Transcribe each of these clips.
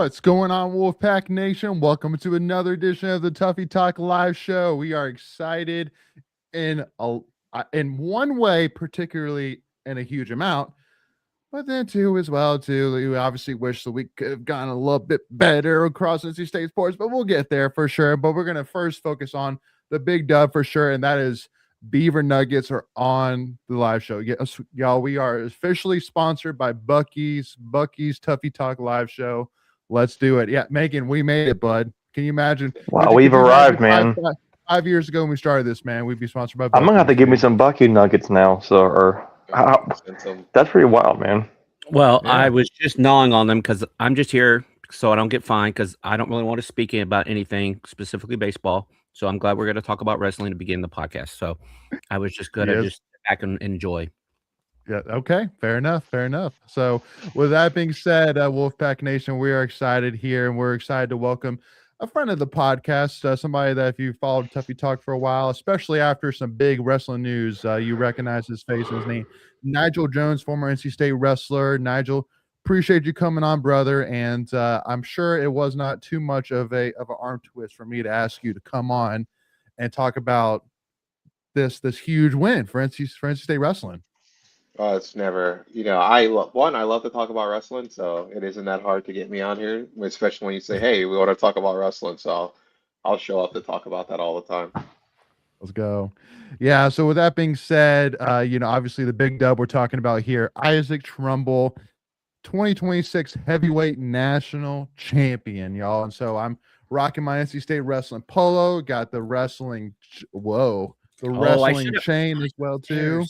What's going on, Wolfpack Nation? Welcome to another edition of the Tuffy Talk live show. We are excited in one way, particularly in a huge amount, but then too, as well, too, we obviously wish the week could have gone a little bit better across NC State sports, but we'll get there for sure. But we're going to first focus on the big dub for sure, and that is Beaver Nuggets are on the live show. Yes, y'all, we are officially sponsored by Bucky's Tuffy Talk live show. Let's do it. Yeah, Megan, we made it, bud. Can you imagine? Wow, we've arrived, man. 5 years ago when we started this, man, we'd be sponsored by Bucky's. I'm going to have to give me some Bucky Nuggets now. That's pretty wild, man. Well, yeah. I was just gnawing on them because I'm just here so I don't get fined because I don't really want to speak about anything, specifically baseball. So I'm glad we're going to talk about wrestling to begin the podcast. So I was just going to just sit back and enjoy. Yeah. Okay. Fair enough. So with that being said, Wolfpack Nation, we are excited here, and we're excited to welcome a friend of the podcast, somebody that if you followed Tuffy Talk for a while, especially after some big wrestling news, you recognize his face and his name, Nigel Jones, former NC State wrestler. Nigel, appreciate you coming on, brother. And I'm sure it was not too much of an arm twist for me to ask you to come on and talk about this huge win for NC State wrestling. It's never, I love to talk about wrestling, so it isn't that hard to get me on here, especially when you say, hey, we want to talk about wrestling. So I'll show up to talk about that all the time. Let's go. Yeah. So with that being said, obviously the big dub we're talking about here, Isaac Trumble, 2026 heavyweight national champion, y'all. And so I'm rocking my NC State wrestling polo, got the wrestling, wrestling chain as well too.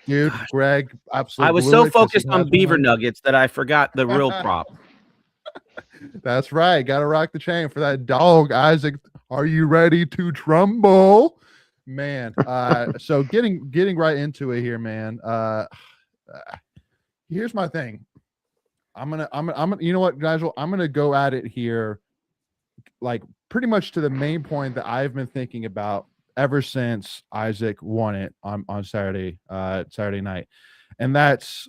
Dude, Greg, absolutely. I was so focused on Beaver Nuggets that I forgot the real prop. That's right. Got to rock the chain for that dog, Isaac. Are you ready to trumble, man? So getting right into it here, man. Here's my thing. I'm gonna. You know what, Nigel? I'm gonna go at it here, like pretty much to the main point that I've been thinking about ever since Isaac won it on Saturday night. And that's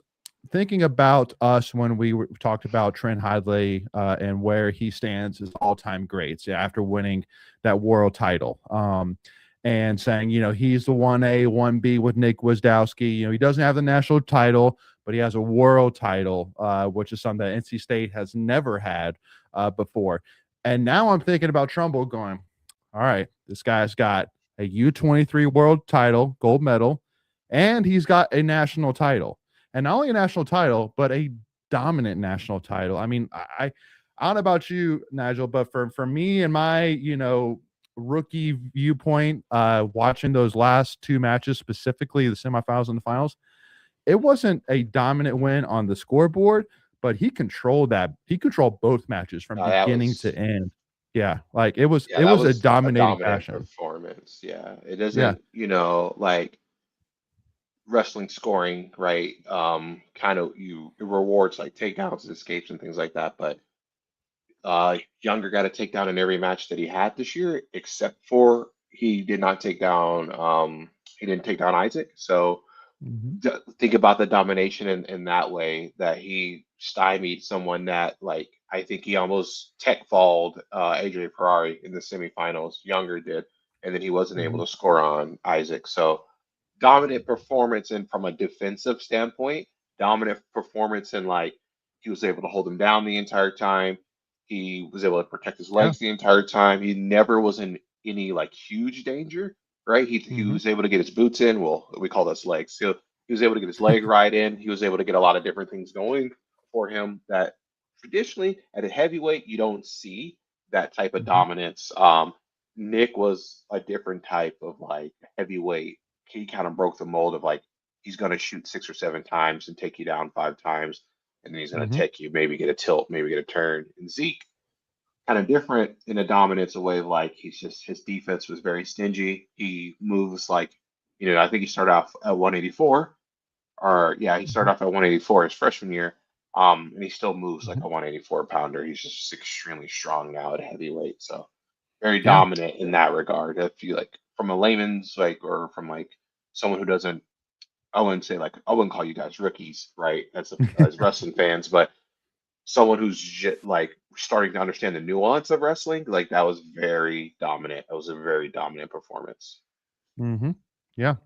thinking about us when we talked about Trent Hidlay and where he stands as all-time greats after winning that world title. And saying, he's the 1A, 1B with Nick Wisdowski. He doesn't have the national title, but he has a world title, which is something that NC State has never had before. And now I'm thinking about Trumble going, all right, this guy's got a U23 world title, gold medal, and he's got a national title. And not only a national title, but a dominant national title. I mean, I don't know about you, Nigel, but for me and my, rookie viewpoint, watching those last two matches, specifically the semifinals and the finals, it wasn't a dominant win on the scoreboard, but he controlled that. He controlled both matches from That beginning was to end. Yeah, like it was that a was a dominating dominant fashion. performance. Yeah, it Yeah. doesn't, like wrestling scoring, right? Kind of it rewards like takedowns, escapes, and things like that. But Younger got a takedown in every match that he had this year, except for he did not take down. He didn't take down Isaac. So Mhm. think about the domination in that way that he stymied someone that like I think he almost tech falled Adrian Ferrari in the semifinals. Younger did, and then he wasn't able Mhm. to score on Isaac. So dominant performance, and from a defensive standpoint, dominant performance in like he was able to hold him down the entire time. He was able to protect his Yeah. legs the entire time. He never was in any like huge danger, right? He Mhm. was able to get his boots in. Well, we call those legs. So he was able to get his leg right in. He was able to get a lot of different things going for him that traditionally at a heavyweight you don't see that type of Mhm. dominance. Nick was a different type of like heavyweight. He kind of broke the mold of like he's going to shoot 6 or 7 times and take you down 5 times, and then he's going to Mhm. take you, maybe get a tilt, maybe get a turn. And Zeke kind of different in a dominance, a way of like he's just his defense was very stingy. He moves like, I think he started off at 184, or yeah, he started Mhm. off at 184 his freshman year. And he still moves like Mhm. a 184 pounder. He's just extremely strong now at heavyweight. So very Yeah. dominant in that regard. If you like from a layman's like, or from like someone who doesn't, I wouldn't say like, I wouldn't call you guys rookies, right? As wrestling fans, but someone who's like starting to understand the nuance of wrestling, like that was very dominant. That was a very dominant performance. Mhm. Yeah.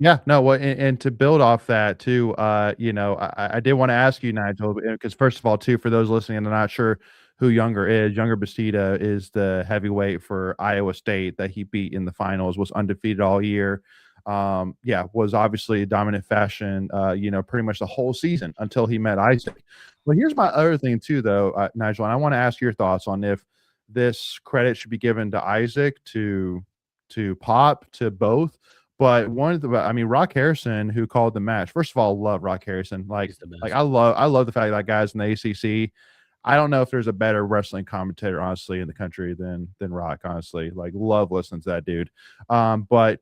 Yeah, no, well, and to build off that too, I did wanna ask you, Nigel, because first of all, too, for those listening and not sure who Younger is, Younger Bastida is the heavyweight for Iowa State that he beat in the finals, was undefeated all year. Yeah, was obviously a dominant fashion, pretty much the whole season until he met Isaac. Well, here's my other thing too, though, Nigel, and I wanna ask your thoughts on if this credit should be given to Isaac, to Pop, to both, but Rock Harrison, who called the match. First of all, love Rock Harrison. He's the best. I love the fact that guy's in the ACC. I don't know if there's a better wrestling commentator, honestly, in the country than Rock. Honestly, like love listening to that dude. But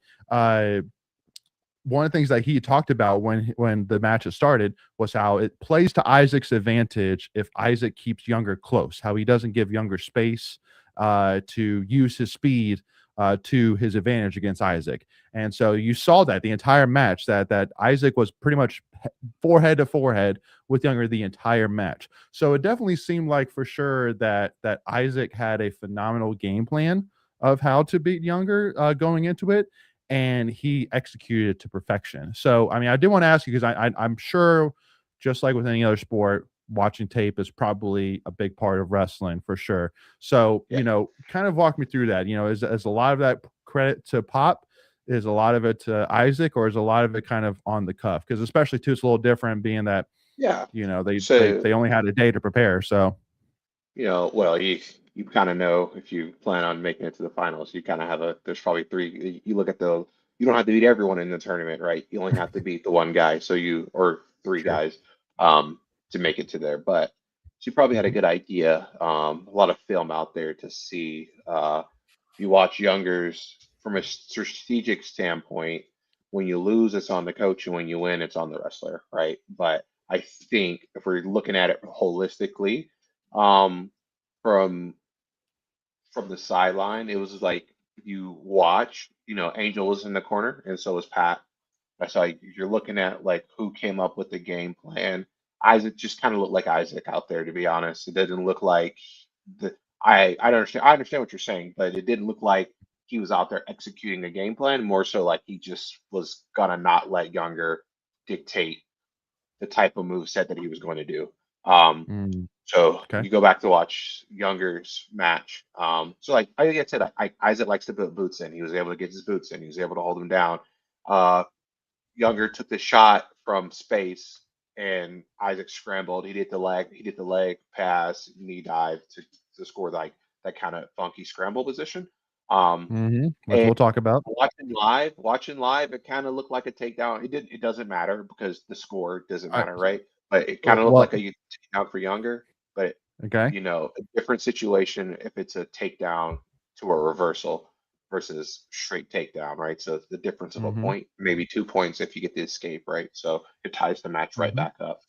one of the things that he talked about when the match had started was how it plays to Isaac's advantage if Isaac keeps Younger close. How he doesn't give Younger space to use his speed to his advantage against Isaac. And so you saw that the entire match that Isaac was pretty much forehead to forehead with Younger the entire match. So it definitely seemed like for sure that Isaac had a phenomenal game plan of how to beat Younger going into it, and he executed to perfection. So I mean, I did want to ask you because I'm sure, just like with any other sport, watching tape is probably a big part of wrestling for sure. So, Yeah. kind of walk me through that. Is a lot of that credit to Pop? Is a lot of it to Isaac, or is a lot of it kind of on the cuff? Because especially too, it's a little different being that, Yeah. they So, they only had a day to prepare. So well, you kind of know if you plan on making it to the finals, you kind of have there's probably three. You look at you don't have to beat everyone in the tournament, right? You only have to beat the one guy, or three true. guys, um, to make it to there. But she probably had a Mhm. good idea. A lot of film out there to see. You watch Youngers from a strategic standpoint. When you lose, it's on the coach, and when you win, it's on the wrestler, right? But I think if we're looking at it holistically, um, from the sideline, it was like you watch, Angel was in the corner, and so was Pat. That's how you're looking at like who came up with the game plan. Isaac just kind of looked like Isaac out there, to be honest. It didn't look like the I don't understand. I understand what you're saying, but it didn't look like he was out there executing a game plan. More so like he just was gonna not let Younger dictate the type of move set that he was going to do. Um, Mm, so okay. you go back to watch Younger's match. So like I said, Isaac likes to put boots in. He was able to get his boots in. He was able to hold him down. Younger took the shot from space, and Isaac scrambled. He did the leg. He did the leg pass, knee dive to score like that kind of funky scramble position. Which we'll talk about. Watching live, it kind of looked like a takedown. It doesn't matter because the score doesn't matter, right? But it kind of looked like a takedown for Younger. But Okay. you know, a different situation if it's a takedown to a reversal versus straight takedown, right? So the difference of a point, maybe 2 points if you get the escape, right? So it ties the match right back up.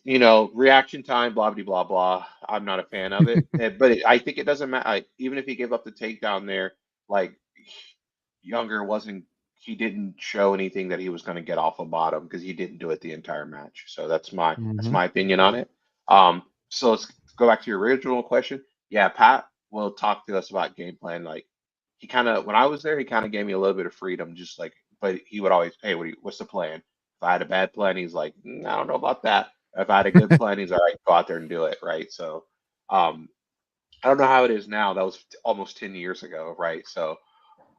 You know, reaction time, blah blah blah. I'm not a fan of it, but I think it doesn't matter. Like, even if he gave up the takedown there, like Younger wasn't. He didn't show anything that he was going to get off a bottom because he didn't do it the entire match. So that's my opinion on it. So let's go back to your original question. Yeah, Pat will talk to us about game plan. Like he kind of when I was there, he kind of gave me a little bit of freedom, just like. But he would always, hey, what's the plan? If I had a bad plan, he's like, I don't know about that. If I had a good plan, he's all right, go out there and do it, right? So, I don't know how it is now. That was almost 10 years ago, right? So,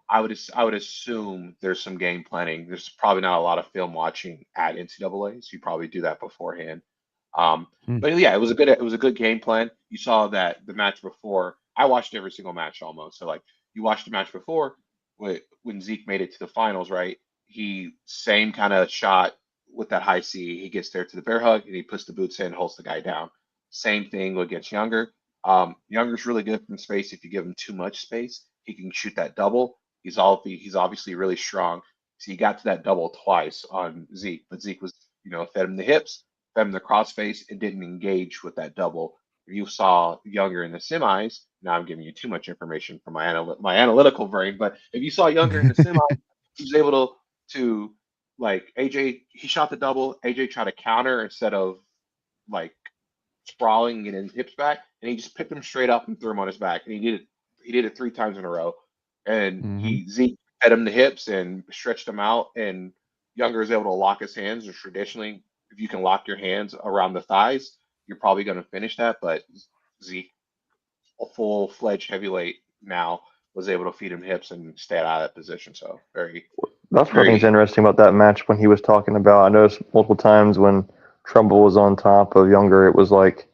I would assume there's some game planning. There's probably not a lot of film watching at NCAA, so you probably do that beforehand. But yeah, it was a good game plan. You saw that the match before. I watched every single match almost. So like you watched the match before when Zeke made it to the finals, right? He same kind of shot with that high C. He gets there to the bear hug and he puts the boots in, holds the guy down. Same thing against Younger. Younger's really good from space. If you give him too much space, he can shoot that double. He's obviously really strong. So he got to that double twice on Zeke, but Zeke was, fed him the hips, fed him the crossface, and didn't engage with that double. If you saw Younger in the semis, now I'm giving you too much information from my analytical brain, but if you saw Younger in the semis, he was able to like AJ, he shot the double. AJ tried to counter instead of like sprawling and getting his hips back, and he just picked him straight up and threw him on his back, and he did it 3 times in a row. And Zeke fed him the hips and stretched him out, and Younger is able to lock his hands. And traditionally, if you can lock your hands around the thighs, you're probably going to finish that. But Zeke, a full-fledged heavyweight now, was able to feed him hips and stay out of that position. So That's what I think is interesting about that match when he was talking about. I noticed multiple times when Trumble was on top of Younger, it was like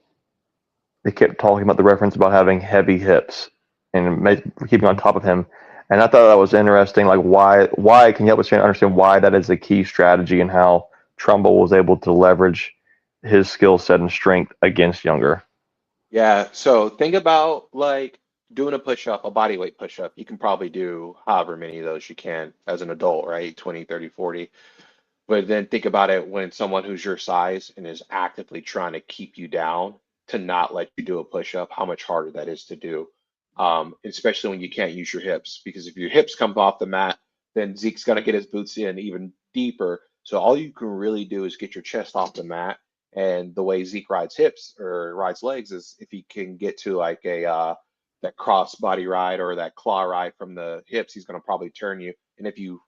they kept talking about the reference about having heavy hips and keeping on top of him. And I thought that was interesting. Like, why can you help us understand why that is a key strategy and how Trumble was able to leverage his skill set and strength against Younger? Yeah. So think about like doing a push-up, a bodyweight push-up. You can probably do however many of those you can as an adult, right? 20, 30, 40. But then think about it when someone who's your size and is actively trying to keep you down to not let you do a push-up, how much harder that is to do. Especially when you can't use your hips, because if your hips come off the mat, then Zeke's going to get his boots in even deeper. So all you can really do is get your chest off the mat. And the way Zeke rides hips or rides legs is if he can get to like that cross body ride or that claw ride from the hips, he's going to probably turn you. And if you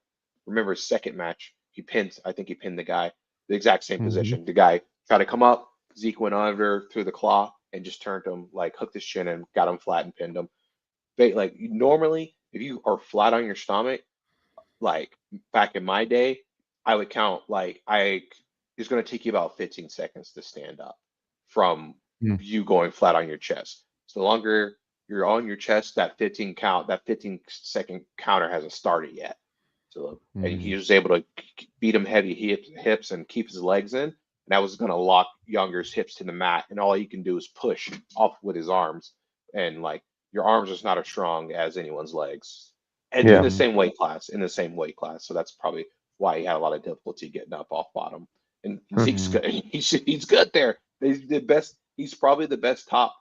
remember his second match, I think he pinned the guy, the exact same position. The guy tried to come up, Zeke went under through the claw and just turned him, like hooked his chin and got him flat and pinned him. Like normally, if you are flat on your stomach, like back in my day, I would count it's going to take you about 15 seconds to stand up from you going flat on your chest. So the longer you're on your chest, that 15-second counter hasn't started yet. So and he was able to beat him heavy hips and keep his legs in. And that was going to lock Younger's hips to the mat. And all he can do is push off with his arms. And like your arms is not as strong as anyone's legs. And in the same weight class, So that's probably why he had a lot of difficulty getting up off bottom. And Zeke's good. He's good there. He's the best. He's probably the best top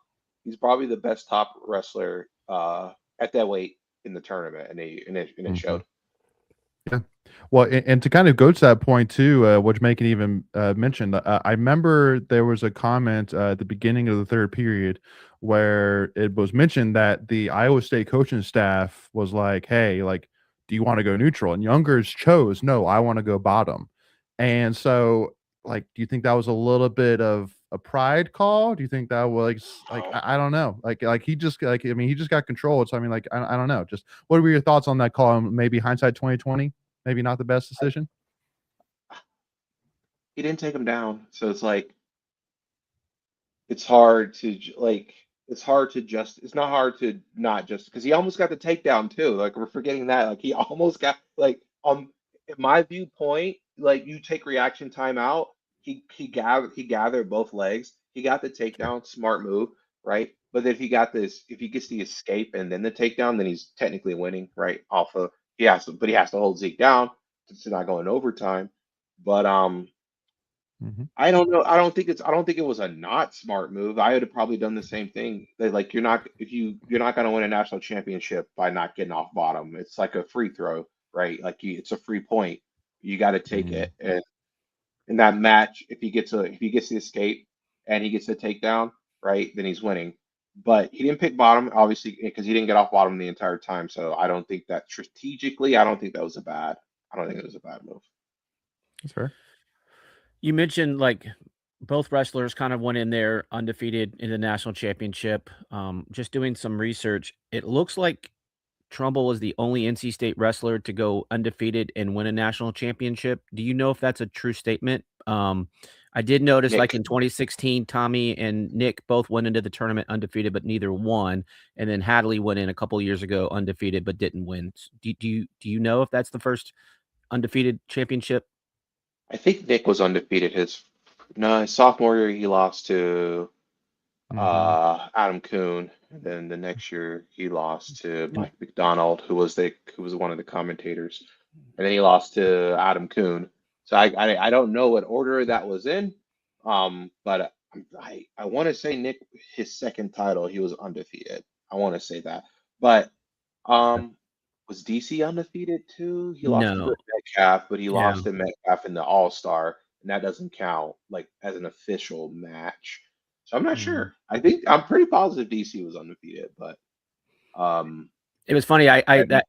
wrestler at that weight in the tournament, and it showed. Yeah. Well, and to kind of go to that point too, which Macon even mentioned, I remember there was a comment at the beginning of the third period where it was mentioned that the Iowa State coaching staff was like, "Hey, like, do you want to go neutral?" And Youngers chose, "No, I want to go bottom." And so, like, do you think that was a little bit of a pride call? Do you think that was like I don't know, like he just he just got control. So I mean, like I don't know. Just what were your thoughts on that call? Maybe hindsight 2020, maybe not the best decision. He didn't take him down, so it's like it's hard to like it's not hard to not just because he almost got the takedown too. Like we're forgetting that. Like he almost got like in my viewpoint, like you take reaction time out. He gathered both legs. He got the takedown, smart move, right? But if he gets the escape and then the takedown, then he's technically winning, right? But he has to hold Zeke down to not go in overtime. But Mhm. I don't know. I don't think it was a not smart move. I would have probably done the same thing. Like you're not going to win a national championship by not getting off bottom. It's like a free throw, right? It's a free point. You got to take Mhm. it. And in that match, if he gets the escape and he gets the takedown, right, then he's winning. But he didn't pick bottom, obviously, because he didn't get off bottom the entire time. So I don't think that strategically, I don't think that was a bad. I don't think it was a bad move. That's fair. You mentioned like both wrestlers kind of went in there undefeated in the national championship. Just doing some research, it looks like Trumble was the only NC State wrestler to go undefeated and win a national championship. Do you know if that's a true statement? I did notice, like Nick, in 2016, Tommy and Nick both went into the tournament undefeated, but neither won. And then Hadley went in a couple years ago undefeated, but didn't win. Do you know if that's the first undefeated championship? I think Nick was undefeated his sophomore year. He lost to Mhm. Adam Kuhn, and then the next year he lost to And Mike McDonald, who was one of the commentators, and then he lost to Adam Kuhn. So I don't know what order that was in, but I want to say Nick his second title he was undefeated. I want to say that, but Okay. was DC undefeated too? He lost to no, Britt Metcalf, but he yeah. lost to Metcalf in the All Star, and that doesn't count like as an official match. So I'm not Mhm. sure. I'm pretty positive DC was undefeated, but um, It was funny. and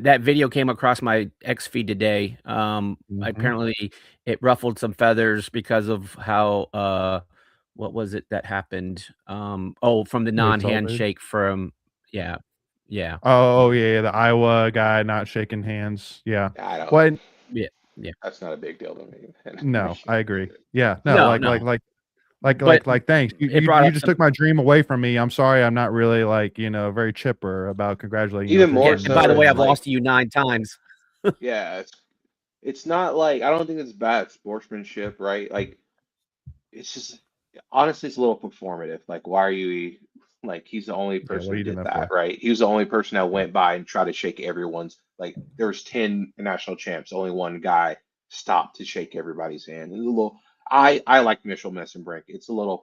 That video came across my X feed today. Mhm. Apparently it ruffled some feathers because of how what was it that happened? From the The assaulted. non-handshake from yeah. Yeah. Oh yeah, the Iowa guy not shaking hands. Yeah. I don't. Well, Yeah. Yeah. That's not a big deal to me. And I no, appreciate I agree. it. Yeah. No, No, no. But thanks. You, it you brought you up just some took my dream away from me. I'm sorry. I'm not really very chipper about congratulating you on Even things more yeah, you've and by the so, way, it's I've done. like lost to you 9 times. yeah, it's not like I don't think it's bad sportsmanship, right? Like it's just honestly it's a little performative. Like why are you like he's the only Yeah. What person are who you doing did that that, for? right? He was the only person that went by and tried to shake everyone's like there was 10 national champs, only one guy stopped to shake everybody's hand. It's a little I like Mitchell Messenbrink. It's a little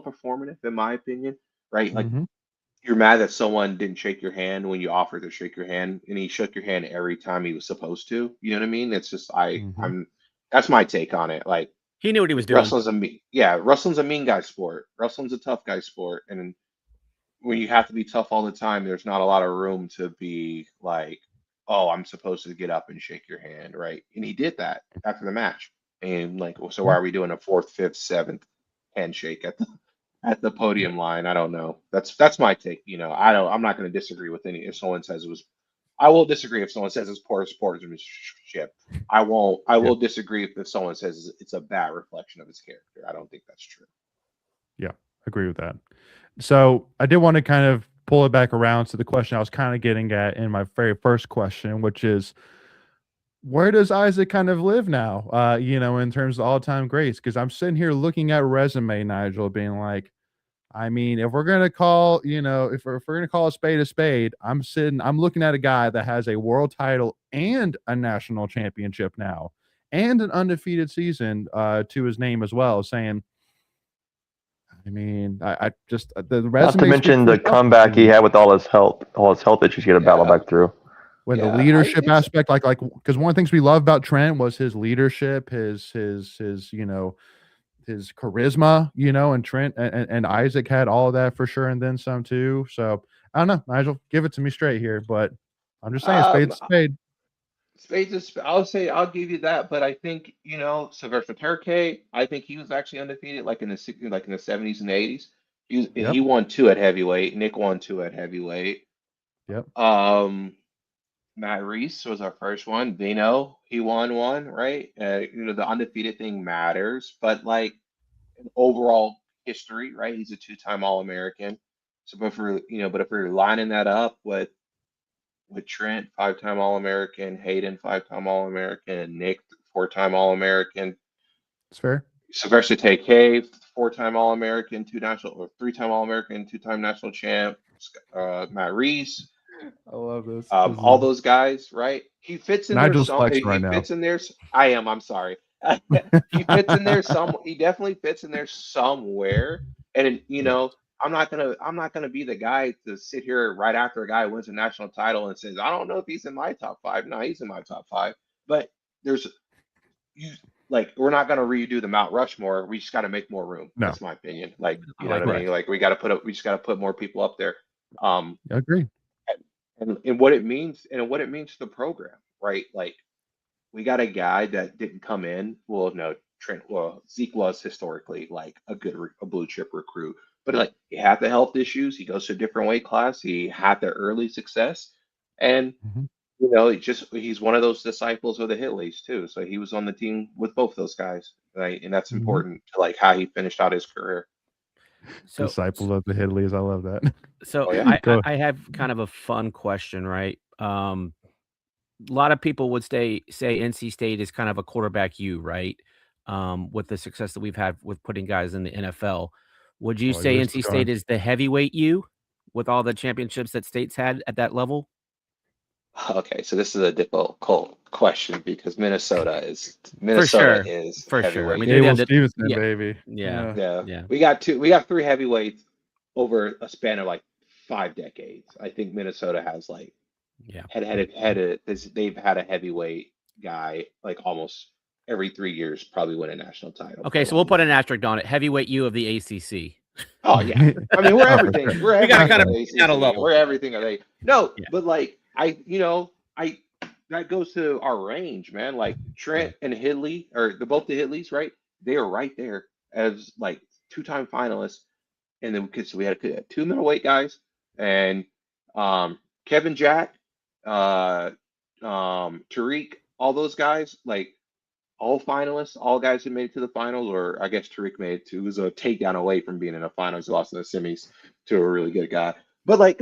performative in my opinion, right? Like Mm-hmm. you're mad that someone didn't shake your hand when you offered to shake your hand, and he shook your hand every time he was supposed to. You know what I mean? It's just Mm-hmm. I'm that's my take on it. Like He knew what he was doing. wrestling's a mean guy sport. Wrestling's a tough guy sport, and when you have to be tough all the time, there's not a lot of room to be like, oh, I'm supposed to get up and shake your hand, right? And he did that after the match, and like, so why are we doing a fourth, fifth, seventh handshake at the podium line? I don't know. That's my take. I'm not going to disagree with any if someone says it was. I will disagree if someone says it's poor sportsmanship. I won't. I Yeah. will disagree if someone says it's a bad reflection of his character. I don't think that's true. Yeah. Agree with that. So I did want to kind of pull it back around to the question I was kind of getting at in my very first question, which is where does Isaac kind of live now? In terms of all-time greats, because I'm sitting here looking at resume, Nigel, being like, I mean, if we're gonna call, if we're gonna call a spade, I'm looking at a guy that has a world title and a national championship now, and an undefeated season to his name as well, saying, I mean, I just the Not to resume speaks mention for the itself to comeback he me. had with all his health issues he had to battle Yeah, back through. When the yeah. leadership aspect, because one of the things we love about Trent was his leadership, his charisma, and Trent and Isaac had all of that for sure, and then some too. So I don't know, Nigel, give it to me straight here, but I'm just saying, Um, spade's a spade. Spades is, I'll say I'll give you that, but I think Sylvester Terkay. I think he was actually undefeated, like in the like in the 70s and 80s. Yep, He won two at heavyweight. Nick won two at heavyweight. yep. Um, Matt Reese was our first one. Vino, he won one, right? The undefeated thing matters, but like in overall history, right? He's a two-time All-American. So, but if we're lining that up with Trent, 5-time All-American, Hayden, 5-time All-American, Nick, 4-time All-American, It's fair. Sylvester Tay, 4-time All-American, 3-time All-American, 2-time national champ, Matt Reese, I love this. all those guys, right? He fits in Nigel's there. flexing right now. Fits in there. I am. I'm sorry. He fits in there. He definitely fits in there somewhere. And I'm not gonna be the guy to sit here right after a guy wins a national title and says, I don't know if he's in my top 5. No, he's in my top 5. But we're not gonna redo the Mount Rushmore. We just got to make more room. No. That's my opinion. Like, you know like what I that. mean? Like, we just got to put more people up there. I agree. And what it means to the program, right? Like, we got a guy that didn't come in. Well, no, Zeke was historically like a blue chip recruit, but like he had the health issues. He goes to a different weight class. He had the early success, and Mhm. he's one of those disciples of the Hitleys too. So he was on the team with both those guys, right? And that's Mhm. important to like how he finished out his career. So, Disciple of the Hidleys. I love that. so Oh, yeah. I have kind of a fun question, right? A lot of people would say NC State is kind of a quarterback U, right? With the success that we've had with putting guys in the NFL. Would you Oh, say yours NC is State gone. is the heavyweight U with all the championships that State's had at that level? Okay, so this is a difficult question because Minnesota is sure. is For sure. I heavyweight. mean, they're Gable the- Stevenson, yeah. baby. Yeah. Yeah. Yeah. We got 3 heavyweights over a span of like 5 decades. I think Minnesota has like Yeah. they've had a heavyweight guy like almost every 3 years, probably win a national title. Okay, so we'll put an asterisk on it. Heavyweight U of the ACC. Oh yeah, I mean we're Oh, for everything. sure. We're We gotta everything. kinda of bring down a ACC. level. We're everything of they. No, Yeah. but like that goes to our range, man. Like Trent and Hidley, or both the Hidleys, right? They are right there as like 2-time finalists, and then because we had 2 middleweight guys, and Kevin Jack, Tariq, all those guys, like all finalists, all guys who made it to the finals, or I guess Tariq made it to, was a takedown away from being in the finals. He lost in the semis to a really good guy. But like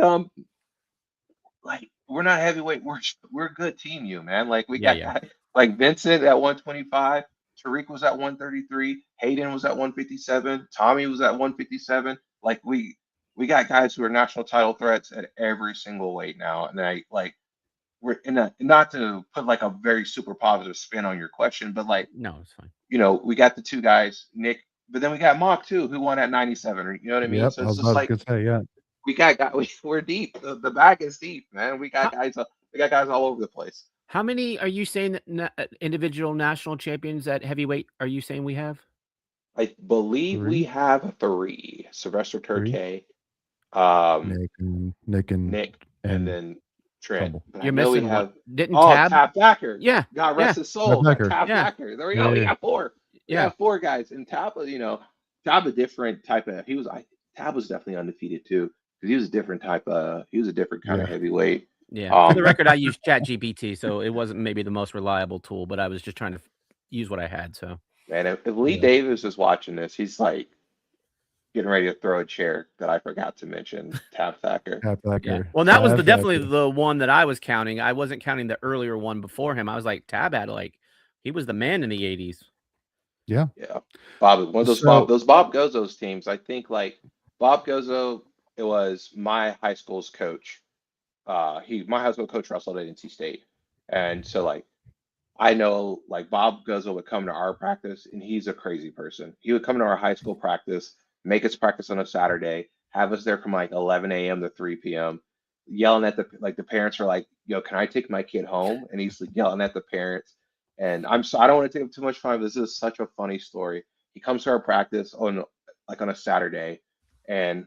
we're not heavyweight. We're a good team, man. Like we got guys, like Vincent at 125, Tariq was at 133, Hayden was at 157, Tommy was at 157. Like we got guys who are national title threats at every single weight now, and we're not to put like a very super positive spin on your question, but like No, it's fine. we got the 2 guys, Nick, but then we got Mock too, who won at 97. Or you know what I mean? Yep, So I it's was just about like to say, yeah. we're deep. The bag is deep, man. We got guys all over the place. How many are you saying that individual national champions at heavyweight are you saying we have? I believe 3? we have 3. Sylvester 3? Turkey, Nick and then Trent. Trumble. But You're I know we missing one. have Didn't Tab Thacker. Yeah. God rest his soul. Tab Thacker. Tab Yeah. Thacker. There we go. We Yeah. got 4. We Yeah. got 4 guys. And Tab, Tab a different type of. Tab was definitely undefeated too, because he was a different kind of heavyweight. Yeah. For the record, I used ChatGPT, so it wasn't maybe the most reliable tool, but I was just trying to use what I had. So, Man, if Lee Yeah. Davis is watching this, he's like getting ready to throw a chair that I forgot to mention. Tab Thacker. Tab Thacker. yeah. Well, that was Tab definitely Thacker. the one that I was counting. I wasn't counting the earlier one before him. I was like, Tab had he was the man in the 80s. Yeah, Bob, one of those So- Bob Gozzo's teams. I think like Bob Gozzo, it was my high school's coach. My high school coach wrestled at NC State, and so like I know like Bob Gozzo would come to our practice, and he's a crazy person. He would come to our high school practice, make us practice on a Saturday, have us there from like 11 a.m. to 3 p.m. yelling at the parents are like, "Yo, can I take my kid home?" And he's like, yelling at the parents. And I don't want to take up too much time. This is such a funny story. He comes to our practice on a Saturday, and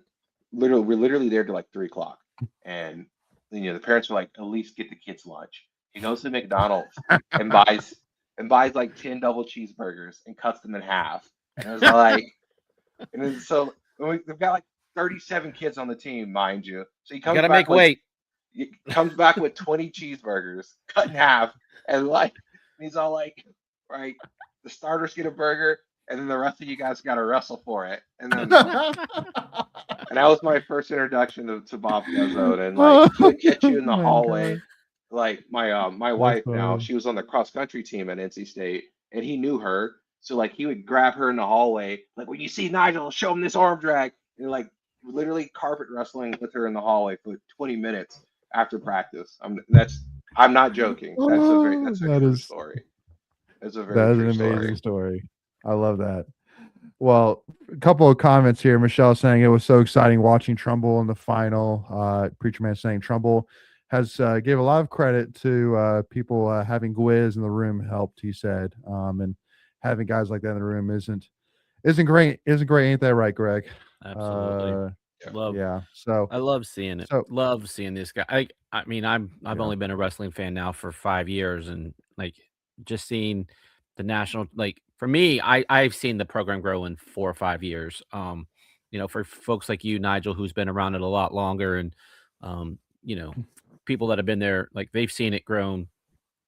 we're literally there till like 3 o'clock. And the parents are like, at least get the kids lunch. He goes to McDonald's and buys like 10 double cheeseburgers and cuts them in half. And it was like, so we've got like 37 kids on the team, mind you. So he comes Got to back make weight. He comes back with 20 cheeseburgers cut in half, and he's all like, right, the starters get a burger, and then the rest of you guys got to wrestle for it. And then And that was my first introduction to Bob Guzzo. And like he would catch you in the Oh my hallway. God. Like my That's wife now, funny. she was on the cross country team at NC State, and he knew her. So like he would grab her in the hallway, like when you see Nigel, show him this arm drag, and like literally carpet wrestling with her in the hallway for 20 minutes after practice. I'm not joking. That's a That true is story. It's a very that is an true amazing story. story. I love that. Well, a couple of comments here. Michelle saying it was so exciting watching Trumble in the final. Preacher Man saying Trumble has gave a lot of credit to people having Gwiz in the room helped. He said, and having guys like that in the room isn't great. Ain't that right, Greg? Absolutely. Love. Yeah. So I love seeing it. Love seeing this guy. I mean, I've only been a wrestling fan now for 5 years, and like just seeing the national, like for me, I've seen the program grow in 4 or 5 years. You know, for folks like you, Nigel, who's been around it a lot longer, and you know, people that have been there, like they've seen it grown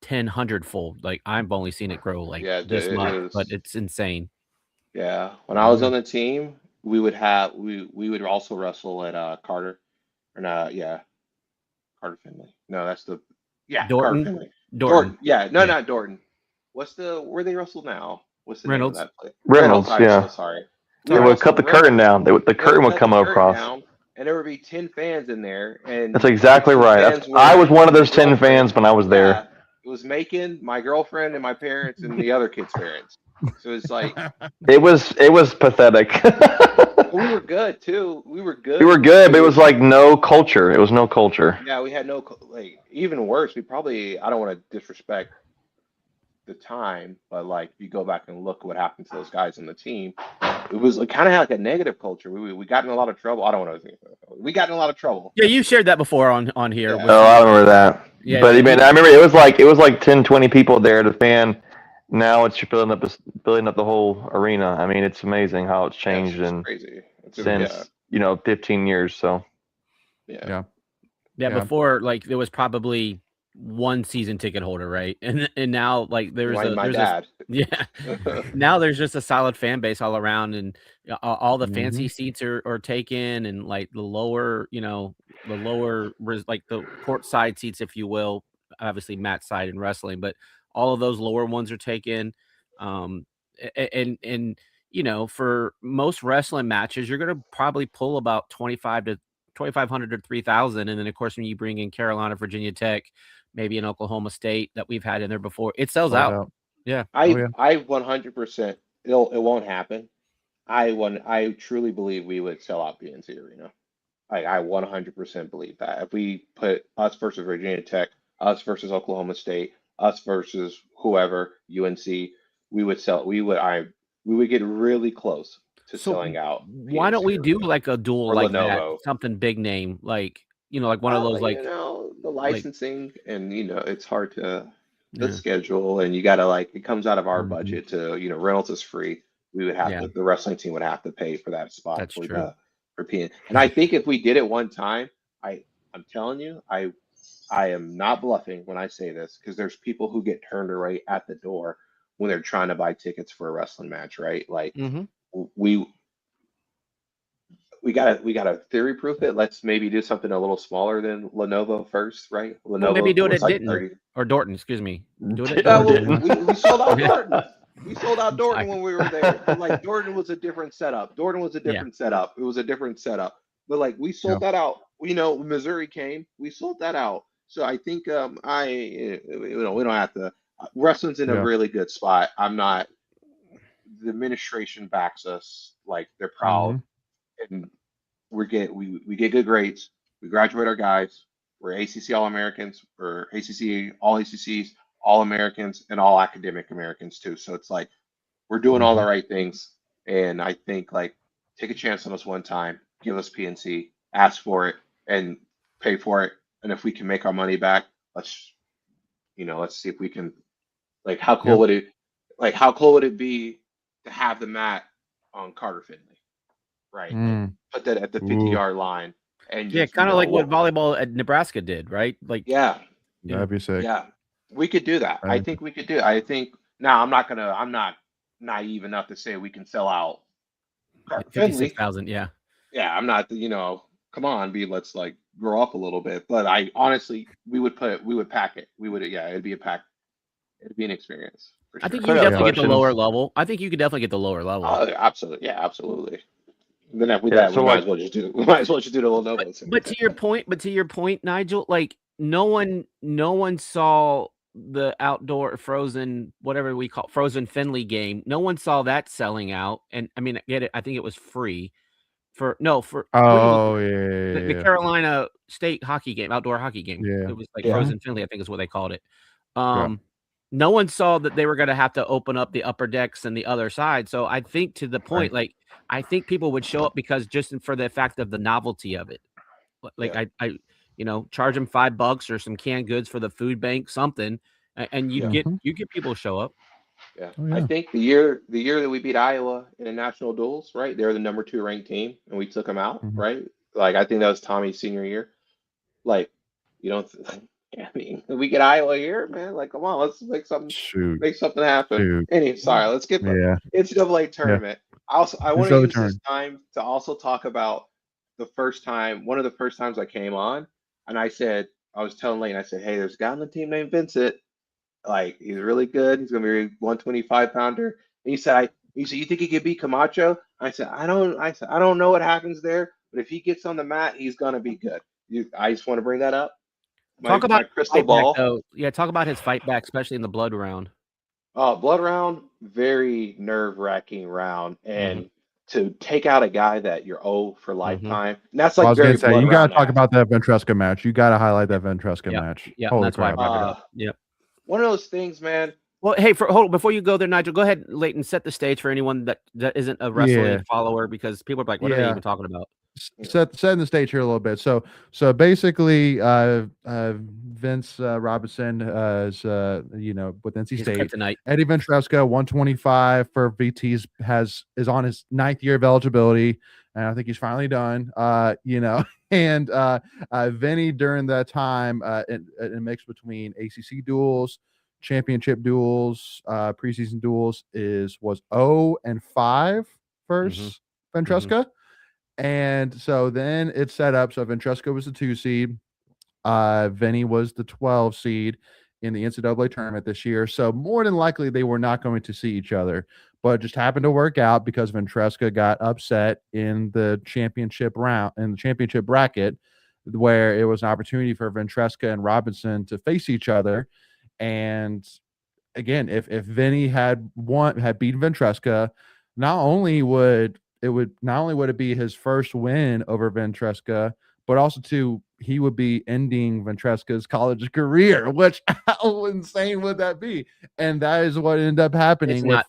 100-fold. Like I've only seen it grow like this much, but it's insane. Yeah. When I was on the team, we would also wrestle at Carter. Or not, yeah. Carter Finley. No, that's the Dorton. Carter Finley. Dorton. Yeah, no, not Dorton. What's where they wrestle now? What's the Reynolds. name of that place? Reynolds, yeah. So sorry. They would cut the curtain down. The curtain would come across. And there would be 10 fans in there. And that's exactly right. I was one of those 10 fans when I was there. Yeah, it was Macon, my girlfriend, and my parents, and the other kids' parents. So it's like it was pathetic. We were good too. We were good, but it was like no culture. It was no culture. Yeah, we had no even worse. We probably, I don't want to disrespect the time, but like if you go back and look what happened to those guys on the team, it was kind of like a negative culture. We got in a lot of trouble. I don't want to think we got in a lot of trouble. Yeah, you shared that before on here. Yeah. Oh, I remember that. Yeah, but I remember it was like 10, 20 people there to fan. Now it's filling up the whole arena. I mean, it's amazing how it's changed and crazy. Since 15 years. So yeah. Before, like there was probably one season ticket holder, right? And now like there's my dad. Now there's just a solid fan base all around, and all the fancy seats are taken, and like the lower, like the court side seats, if you will, obviously mat side in wrestling, but all of those lower ones are taken. And for most wrestling matches, you're going to probably pull about 2,500 to 3,000. And then of course, when you bring in Carolina, Virginia Tech, maybe in Oklahoma State that we've had in there before, it sells out. Yeah. I 100%, it won't happen. I truly believe we would sell out PNC Arena. I 100% believe that. If we put us versus Virginia Tech, us versus Oklahoma State, us versus whoever, UNC, we would get really close to selling out. Why don't we do like a duel like Lenovo. That? Something big name, like like one of those, like the licensing, and it's hard to the schedule, and you gotta it comes out of our budget to Reynolds is free. We would have to, the wrestling team would have to pay for that spot. That's true. For PN. And I think if we did it one time, I'm telling you, I am not bluffing when I say this, because there's people who get turned away at the door when they're trying to buy tickets for a wrestling match, right? Like we gotta theory proof it. Let's maybe do something a little smaller than Lenovo first, right? Lenovo, well, maybe do it at Denton 30. or Dorton, excuse me. Do it at we sold out Dorton. We sold out Dorton when we were there. But like Dorton was a different setup. It was a different setup. But we sold that out. Missouri came. We sold that out. So I think we don't have to. Wrestling's in a really good spot. I'm not. The administration backs us. They're proud, and we get good grades. We graduate our guys. We're ACC All-Americans. We're ACC All ACCs, All Americans, and All Academic Americans too. So it's we're doing all the right things. And I think take a chance on us one time. Give us PNC. Ask for it and pay for it. And if we can make our money back, let's see if we can. How cool would it be to have the mat on Carter Finley, right? Put that at the 50-yard line, and kind of like what volleyball at Nebraska did, right? That'd be sick. Yeah, we could do that. I think we could do it. I think now I'm not naive enough to say we can sell out 56,000. Yeah. Yeah, I'm not, come on, let's like grow up a little bit. But I honestly, we would pack it. It'd be a pack. It'd be an experience for I think sure. you Put could out definitely get the questions. lower level. I think you could definitely get the lower level. Oh, absolutely. Yeah, absolutely. Then after Yeah, that, so we might like as well just do we might as well just do the little Novos. But to your point, Nigel, like no one saw the outdoor frozen, whatever we call frozen Finley game. No one saw that selling out. And I mean, I get it. I think it was free for what was Oh the yeah, Carolina State hockey game, outdoor hockey game. yeah, It was like Yeah. frozen Finley, I think is what they called it. Yeah. No one saw that they were going to have to open up the upper decks and the other side. So I think to the point, like I think people would show up because just for the fact of the novelty of it. Like Yeah. I charge them $5 or some canned goods for the food bank, something, and you Yeah. get people to show up. Yeah. Oh, I yeah. think the year that we beat Iowa in the national duels, right? They were the number 2 ranked team, and we took them out, Mhm. right? Like I think that was Tommy's senior year. Like you don't. I mean, if we get Iowa here, man. Like, come on, let's make something Shoot, happen. shoot. Sorry, let's get the Yeah, NCAA tournament. I want to NCAA use this tournament. time to also talk about one of the first times I came on, and I was telling Lane, I said, hey, there's a guy on the team named Vincent. Like, he's really good. He's gonna be a 125 pounder. And he said, you think he could beat Camacho? I said, I don't know what happens there, but if he gets on the mat, he's gonna be good. I just want to bring that up. Talk about My crystal fight back, ball. though. Yeah, talk about his fight back, especially in the blood round. Blood round, very nerve-wracking round, and Mm-hmm. to take out a guy that you're for lifetime, and that's I like was very gonna say blood you got round. to talk about that Ventresca match. You got to highlight that Ventresca Yep. match. Yeah, Holy that's why I crap! brought it up. Yep. One of those things, man. Well, hey, before you go there, Nigel, go ahead, Leighton, set the stage for anyone that isn't a wrestling follower, because people are like, what are they even talking about? Setting the stage here a little bit. So basically, Vince Robinson is with NC His State. kryptonite. Eddie Ventresca, 125 for VTs, is on his 9th year of eligibility, and I think he's finally done. And Vinny during that time, in mix between ACC duels, championship duels, preseason duels, was 0-5 versus Ventresca. And so then it's set up. So Ventresca was the 2 seed. Vinny was the 12 seed in the NCAA tournament this year. So more than likely they were not going to see each other, but it just happened to work out because Ventresca got upset in the championship round, in the championship bracket, where it was an opportunity for Ventresca and Robinson to face each other. And again, if Vinny had beaten Ventresca, not only would it be his first win over Ventresca, but also he would be ending Ventresca's college career, which how insane would that be? And that is what ended up happening with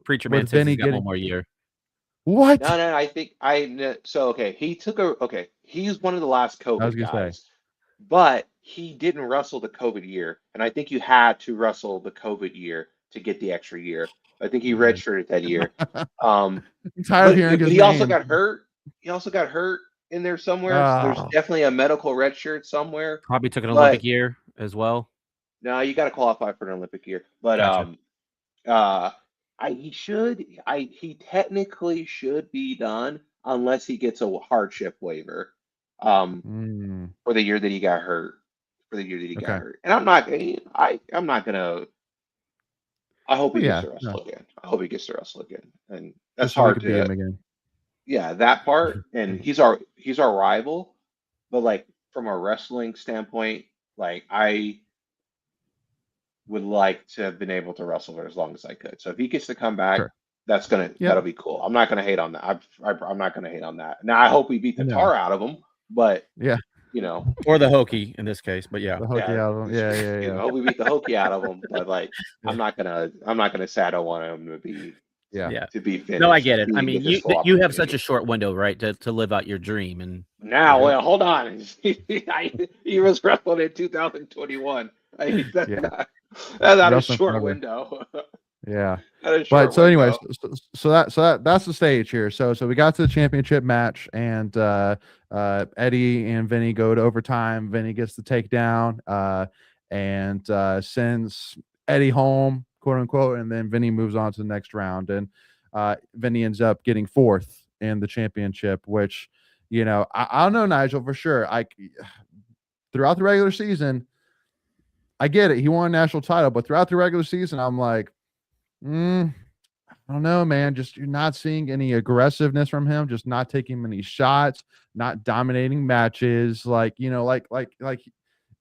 Preacher Man says he's got one more year. What? No, I think he's one of the last COVID guys, but he didn't wrestle the COVID year, and I think you had to wrestle the COVID year to get the extra year. I think he redshirted that year. But he also got hurt. He also got hurt in there somewhere. So there's definitely a medical red shirt somewhere. Probably took an Olympic year as well. No, you got to qualify for an Olympic year. But gotcha. he technically should be done unless he gets a hardship waiver for the year that he got hurt. Got hurt. And I'm not gonna. I hope he gets to wrestle again. I hope he gets to wrestle again. And that's just so hard to beat him again. Yeah, that part. And he's our rival. But like from a wrestling standpoint, like I would like to have been able to wrestle for as long as I could. So if he gets to come back, that'll be cool. I'm not gonna hate on that. I'm not gonna hate on that. Now I hope we beat the tar out of him, but or the hokey in this case, but the hokey out of him. Yeah. I hope we beat the hokey out of him, but like I'm not gonna say I don't want him to be to be finished. No, I get it. I mean, you have such a short window, right, to live out your dream. And now, well, hold on. He was wrestling in 2021. That's not a short window. Yeah. But so anyways, so that's the stage here. So we got to the championship match, and Eddie and Vinny go to overtime. Vinny gets the takedown and sends Eddie home, quote unquote, and then Vinny moves on to the next round, and Vinny ends up getting 4th in the championship, which, you know, I don't know, Nigel, for sure. Throughout the regular season, I get it. He won a national title, but throughout the regular season, I'm like, I don't know, man. Just you're not seeing any aggressiveness from him, just not taking many shots, not dominating matches, like, you know, like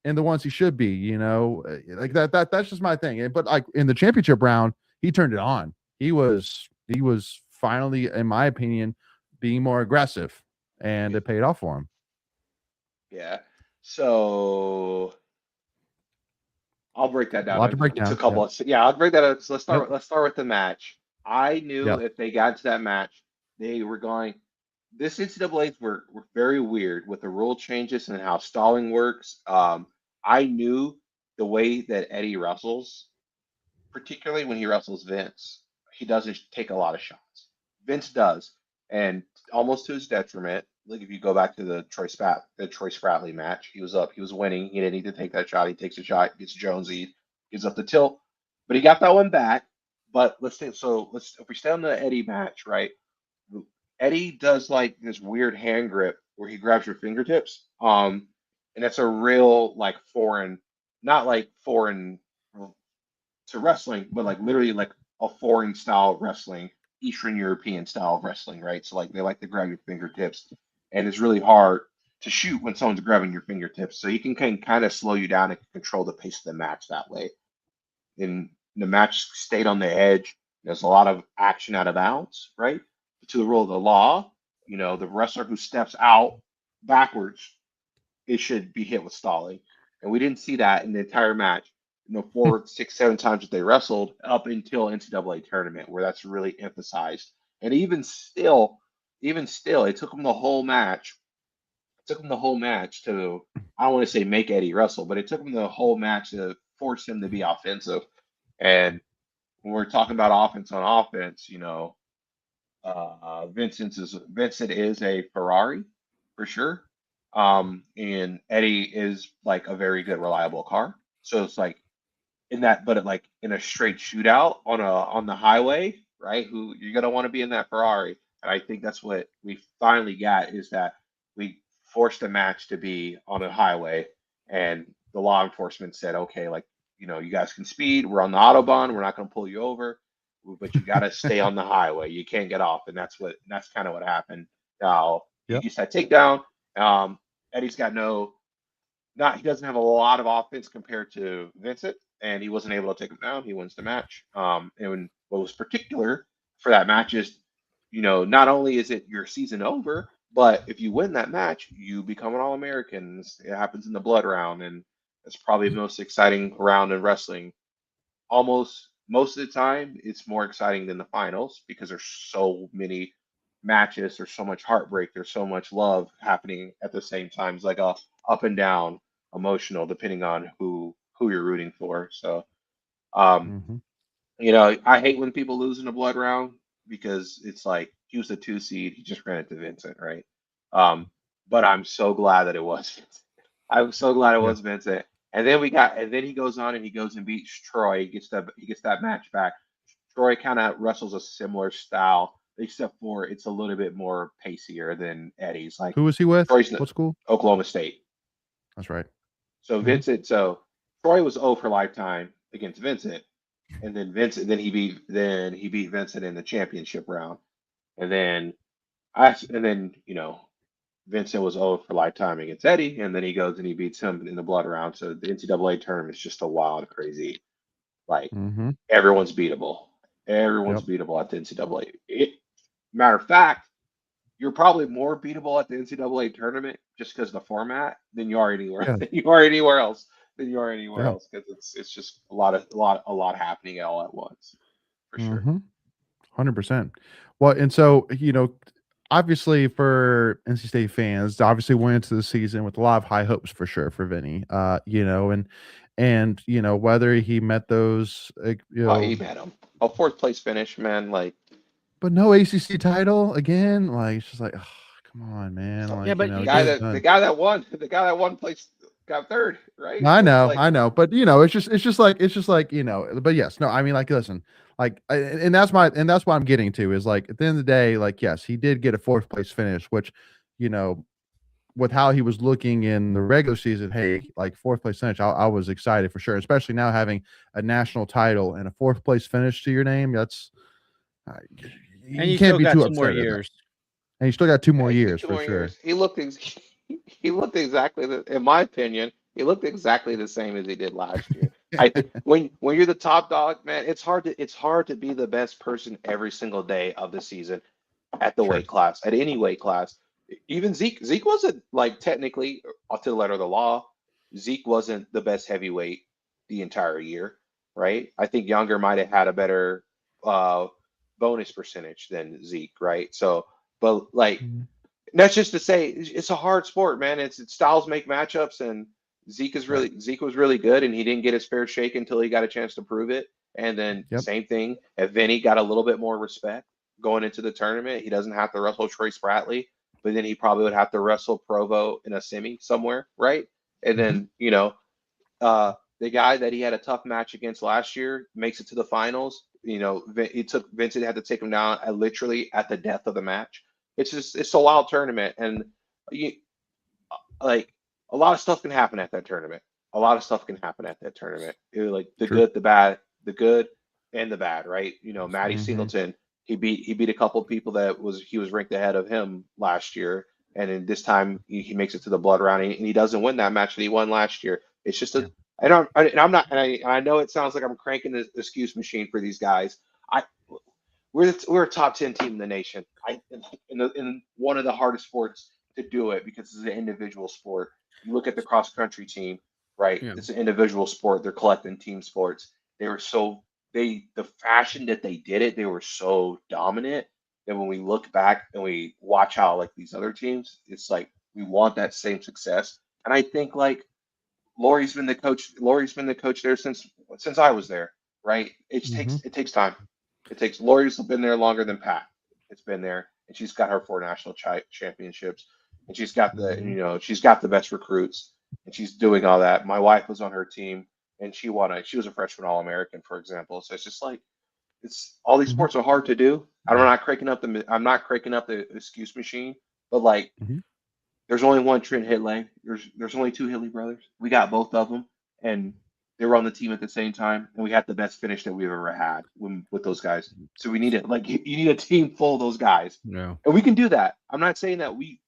in the ones he should be, you know, like that's just my thing. But like in the championship round, he turned it on. He was finally, in my opinion, being more aggressive, and it paid off for him. Yeah. So I'll break that down. A lot to break It's down. a couple of, yeah, I'll break that up. So let's start. Yep. Let's start with the match. I knew Yep. if they got to that match, they were going. This NCAA's were very weird with the rule changes and how stalling works. I knew the way that Eddie wrestles, particularly when he wrestles Vince, he doesn't take a lot of shots. Vince does, and almost to his detriment. Like if you go back to the Troy Spratley match, he was up, he was winning, he didn't need to take that shot. He takes a shot, gets Jonesy, gives up the tilt, but he got that one back. But let's if we stay on the Eddie match, right? Eddie does like this weird hand grip where he grabs your fingertips. And that's a real like foreign, not like foreign to wrestling, but like literally like a foreign style of wrestling, Eastern European style of wrestling, right? So like they like to grab your fingertips, and it's really hard to shoot when someone's grabbing your fingertips. So you can kind of slow you down and control the pace of the match that way. And the match stayed on the edge. There's a lot of action out of bounds, right? But to the rule of the law, you know, the wrestler who steps out backwards, it should be hit with stalling. And we didn't see that in the entire match. You know, 4, 6, 7 times that they wrestled up until NCAA tournament, where that's really emphasized. And even still, it took them the whole match. It took them the whole match to, I don't want to say make Eddie wrestle, but it took them the whole match to force him to be offensive. And when we're talking about offense on offense, you know, Vincent is a Ferrari for sure. And Eddie is like a very good, reliable car. So it's like in that, but like in a straight shootout on the highway, right? Who you're gonna want to be in that Ferrari. And I think that's what we finally got, is that we forced the match to be on a highway, and the law enforcement said, okay, like, you know, you guys can speed. We're on the Autobahn. We're not going to pull you over, but you got to stay on the highway. You can't get off. And that's kind of what happened. Now, he Yep. gets that takedown. Eddie's got he doesn't have a lot of offense compared to Vincent, and he wasn't able to take him down. He wins the match. And what was particular for that match is, you know, not only is it your season over, but if you win that match, you become an All-American. It happens in the blood round, and it's probably the most exciting round in wrestling. Almost most of the time, it's more exciting than the finals because there's so many matches, there's so much heartbreak, there's so much love happening at the same time. It's like a up and down emotional, depending on who you're rooting for. So, you know, I hate when people lose in a blood round, because it's like he was the 2 seed, he just ran it to Vincent, right? But I'm so glad that it was Vincent. I'm so glad it was Vincent. And then he goes on and he goes and beats Troy. He gets that match back. Troy kind of wrestles a similar style, except for it's a little bit more pacier than Eddie's. Like, Who was he with? Troy's What school? Oklahoma State. That's right. So Troy was 0 for lifetime against Vincent, and then he beat Vincent in the championship round, and then you know, Vincent was 0 for lifetime against Eddie, and then he goes and he beats him in the blood round. So the NCAA tournament is just a wild, crazy, like everyone's beatable. Everyone's beatable at the NCAA. Matter of fact, you're probably more beatable at the NCAA tournament just because of the format than you are anywhere else. Because it's just a lot happening all at once, for sure. 100%. Well, and so, you know, obviously for NC State fans, obviously went into the season with a lot of high hopes for sure for Vinny. You know, and you know, whether he met those, you know, he met him. A 4th place finish, man. Like, but no ACC title again. Like, it's just like, oh, come on, man. Like, Yeah, but you know, the guy that won place got 3rd, right? I know, Like, I know, but you know, it's just like, you know, but yes, no, I mean, like, listen, And that's what I'm getting to is like at the end of the day, like yes, he did get a 4th place finish, which with how he was looking in the regular season, hey, like 4th place finish, I was excited for sure, especially now having a national title and a 4th place finish to your name. That's And you you can't still be got too 2 upset more at that. years. And you still got 2 more Yeah, years 2 for more sure. years. He looked exactly in my opinion, he looked exactly the same as he did last year. I think when you're the top dog, man, it's hard to be the best person every single day of the season at the Sure. weight class, at any weight class. Even Zeke wasn't like technically to the letter of the law. Zeke wasn't the best heavyweight the entire year, right? I think Younger might have had a better uh, bonus percentage than Zeke, right? So, but like Mhm. that's just to say it's a hard sport, man. It's styles make matchups, and Right. Zeke was really good, and he didn't get his fair shake until he got a chance to prove it. And then Yep. same thing, if Vinny got a little bit more respect going into the tournament, he doesn't have to wrestle Troy Spratley, but then he probably would have to wrestle Provo in a semi somewhere, right? And Mhm. then the guy that he had a tough match against last year makes it to the finals. Vincent had to take him down literally at the death of the match. It's a wild tournament, and you like a lot of stuff can happen at that tournament. A lot of stuff can happen at that tournament. Like the True. good, the bad, the good and the bad, right? Matty Mhm. Singleton, he beat a couple of people that he was ranked ahead of him last year, and then this time he makes it to the blood round, and he doesn't win that match that he won last year. It's just Yeah. I'm not, and I know it sounds like I'm cranking the excuse machine for these guys. I we're a top 10 team in the nation. In one of the hardest sports to do it because it's an individual sport. You look at the cross country team, right? Yeah. It's an individual sport. They're collecting team sports. The fashion that they did it, they were so dominant that when we look back and we watch how like these other teams, it's like we want that same success. And I think like Lori's been the coach. Lori's been the coach there since I was there, right? Mhm. It takes time. Lori's been there longer than Pat. It's been there, and she's got her 4 national championships, and Mhm. she's got the best recruits, and she's doing all that. My wife was on her team, and she was a freshman All American, for example. So it's just like it's all these Mhm. sports are hard to do. I'm not cranking up the excuse machine, but like Mhm. there's only one Trent Hitley. There's only 2 Hitley brothers. We got both of them, and they were on the team at the same time, and we had the best finish that we've ever had with those guys. So we need it. Like you need a team full of those guys, Yeah. and we can do that. I'm not saying that we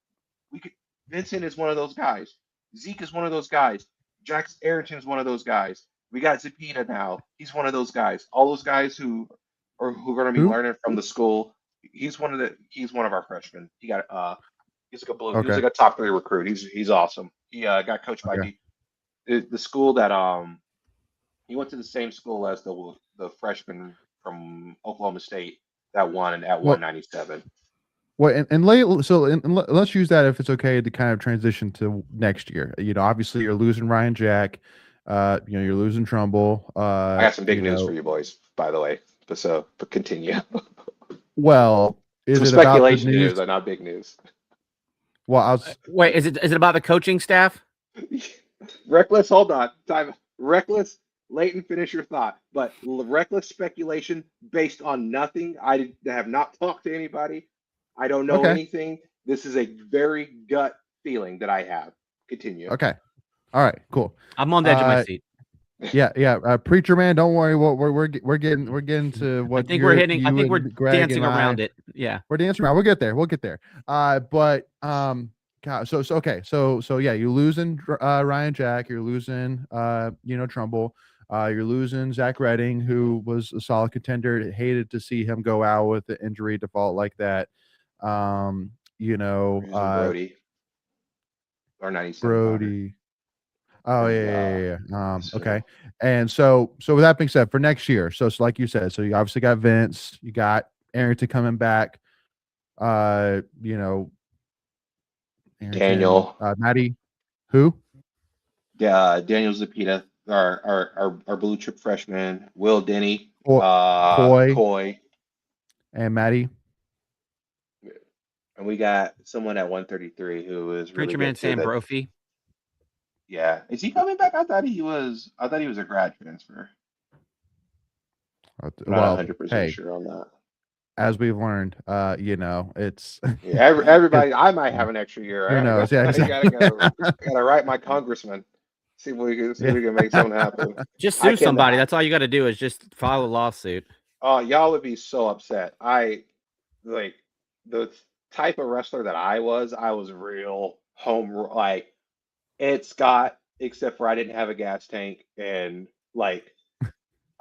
could. Vincent is one of those guys. Zeke is one of those guys. Jax Arrington is one of those guys. We got Zapita now. He's one of those guys. All those guys who are going to be Who? learning from the school. He's one of our freshmen. He was Okay. like a top 3 recruit. He's awesome. He got coached by Okay. the school that he went to the same school as the freshman from Oklahoma State that won at Well, 197. let's use that if it's okay to kind of transition to next year. Obviously you're losing Ryan Jack. You're losing Trumble. I got some big news for you boys, by the way. But continue. Well, is Some it about the speculation news? news, not big news. Well, I was Wait, is it about the coaching staff? Reckless, hold on. Time. Reckless, Leighton, finish your thought. But reckless speculation based on nothing. I have not talked to anybody. I don't know okay. anything. This is a very gut feeling that I have. Continue. Okay. All right. Cool. I'm on the edge of my Uh, seat. yeah. Preacher man, don't worry. We're getting to what I think we're Greg dancing and I. around it. Yeah. We're dancing around. We'll get there. But God, so yeah, you're losing Ryan Jack. You're losing Trumbull. You're losing Zach Redding, who was a solid contender. Hated to see him go out with the injury default like that. We're using Brody or 97 Potter. Brody. Oh And yeah. so Okay. And so with that being said, for next year, so like you said, so you obviously got Vince, you got Arrington coming back. Arrington, Daniel, Maddie, who? Daniel Zapita, our blue chip freshman, Will Denny, Coy Coy, and Maddie. and we got someone at 133 who is really Preacher good man too. Sam Brophy. Yeah, is he coming back? I thought he was a grad transfer. I'm Well, not 100% hey, sure on that. as we've learned, it's Yeah, everybody, I might have an extra year. who knows? Yeah, I exactly. gotta write my congressman. See if we can make something happen. Just I sue somebody. cannot. That's all you got to do is just file a lawsuit. Oh, y'all would be so upset. Like the type of wrestler that I was real like Ed Scott, except for I didn't have a gas tank and like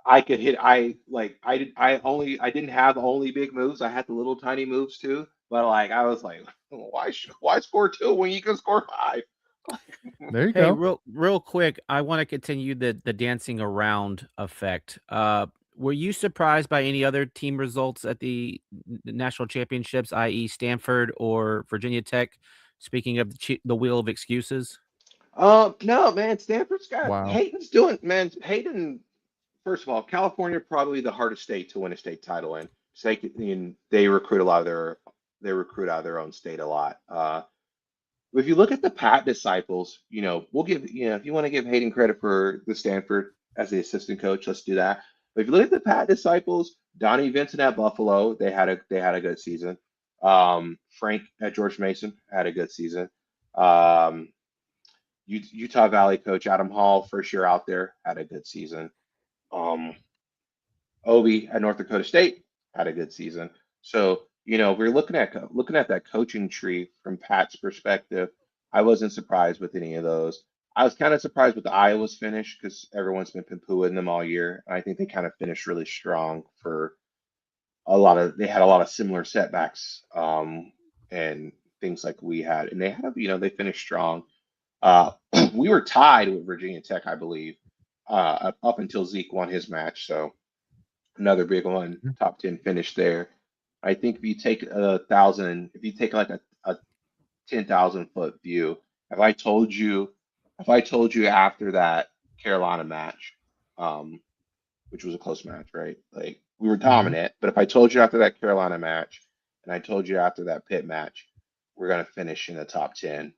I could hit I didn't have only big moves. I had the little tiny moves too. But like I was like, why score 2 when you can score 5? There you Hey, go. real quick, I want to continue the dancing around effect. Were you surprised by any other team results at the national championships, i.e., Stanford or Virginia Tech? Speaking of the wheel of excuses, No, man, Stanford's got Wow. Hayden's doing, man. Hayden, first of all, California probably the hardest state to win a state title in. They recruit a lot of they recruit out of their own state a lot. If you look at the Pat disciples, we'll give if you want to give Hayden credit for the Stanford as the assistant coach, let's do that. But if you look at the Pat disciples, Donnie Vincent at Buffalo, they had a good season. Frank at George Mason had a good season. Um, Utah Valley coach Adam Hall, first year out there, had a good season. Um, Obi at North Dakota State had a good season. So, we're looking at that coaching tree from Pat's perspective. I wasn't surprised with any of those. I was kind of surprised with the Iowa's finish because everyone's been poo-pooing them all year. I think they kind of finished really strong for they had a lot of similar setbacks and things like we had, and they finished strong. We were tied with Virginia Tech, I believe, up until Zeke won his match. So another big one, top 10 finish there. I think if you take if you take like a 10,000 foot view, if I told you after that Carolina match, which was a close match, right? Like we were dominant, but if I told you after that Carolina match and I told you after that Pitt match, we're gonna finish in the top 10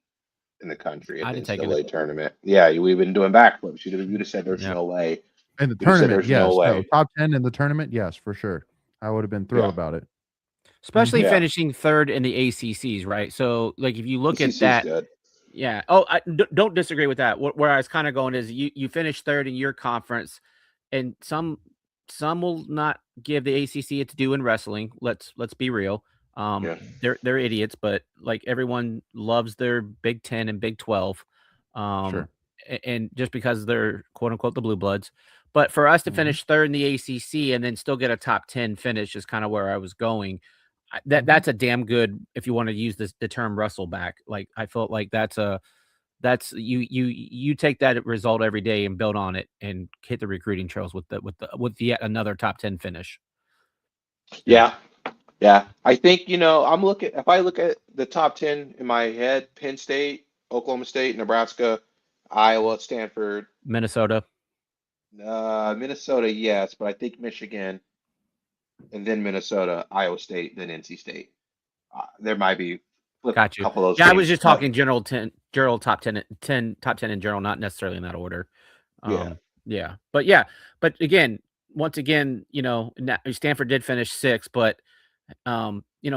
in the country at I'd the have taken NCAA tournament. Yeah, we've been doing backflips. You'd have said there's Yep. no way. In the You'd have said tournament, there's no yes. No, way. top 10 in the tournament, yes, for sure. I would have been thrilled about it. especially Yeah. finishing third in the ACCs, right? So, like, if you look at ACC's that, good. yeah. Oh, don't disagree with that. Where I was kind of going is you finish third in your conference, and some will not give the ACC its due in wrestling. Let's be real. Yeah. They're idiots, but like everyone loves their Big 10 and Big 12. Sure. And just because they're quote unquote the blue bloods. But for us to finish third in the ACC and then still get a top 10 finish is kind of where I was going. That's a damn good, if you want to use the term Russell back. Like I felt like that's you take that result every day and build on it and hit the recruiting trails with yet another top 10 finish. Yeah. Yeah. I think, if I look at the top 10 in my head, Penn State, Oklahoma State, Nebraska, Iowa, Stanford, Minnesota. Minnesota, yes, but I think Michigan, and then Minnesota, Iowa State, then NC State. There might be Got a you. couple of those. Yeah, I games, was just but talking general top 10 in general, not necessarily in that order. yeah. But again, once again, Stanford did finish 6th, but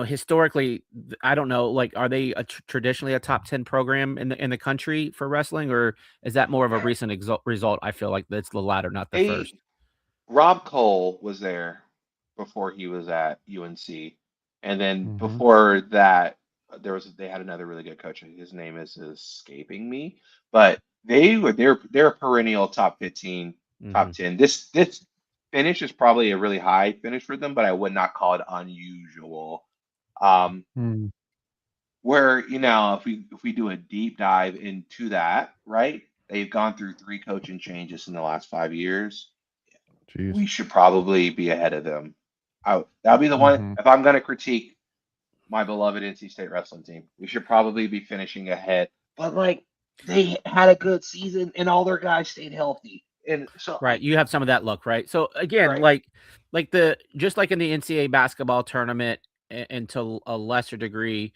historically, I don't know, like, are they traditionally a top 10 program in the country for wrestling, or is that more of a recent result? I feel like that's the latter, not the first. Rob Cole was there before he was at UNC, and then before that, they had another really good coach. His name is escaping me, but they're a perennial top 15, top 10. This finish is probably a really high finish for them, but I would not call it unusual. Where if we do a deep dive into that, right? They've gone through 3 coaching changes in the last 5 years. Jeez. We should probably be ahead of them. That'll be the one. If I'm going to critique my beloved NC State wrestling team, we should probably be finishing ahead. But like, they had a good season, and all their guys stayed healthy, and so right, you have some of that luck, right? So again, right. like just like in the NCAA basketball tournament, and to a lesser degree,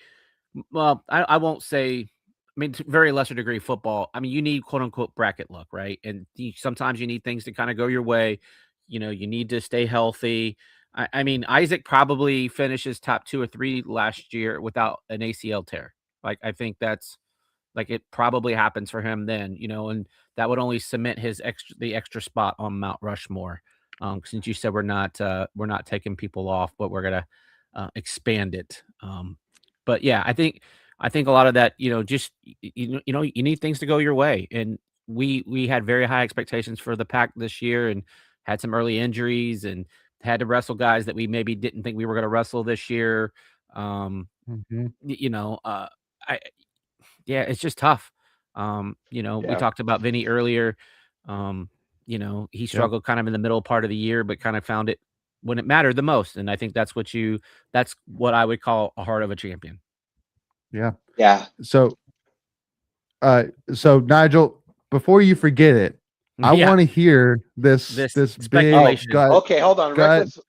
well, I won't say. I mean, to very lesser degree, football. I mean, you need quote unquote bracket luck, right? And sometimes you need things to kind of go your way. you need to stay healthy. I mean, Isaac probably finishes top 2 or 3 last year without an ACL tear. Like, I think that's like it probably happens for him then, and that would only cement the extra spot on Mount Rushmore. Since you said we're not taking people off, but we're gonna expand it. But yeah, I think a lot of that, just you need things to go your way, and we had very high expectations for the pack this year, and had some early injuries, and had to wrestle guys that we maybe didn't think we were going to wrestle this year. Mhm. I yeah, it's just tough. We Yeah. talked about Vinny earlier. He struggled kind of in the middle part of the year, but kind of found it when it mattered the most. And I think that's what I would call a heart of a champion. Yeah. Yeah. So Nigel, before you forget it, I Yeah. want to hear this This big speculation. gut. Okay, hold on. gut- Reckless.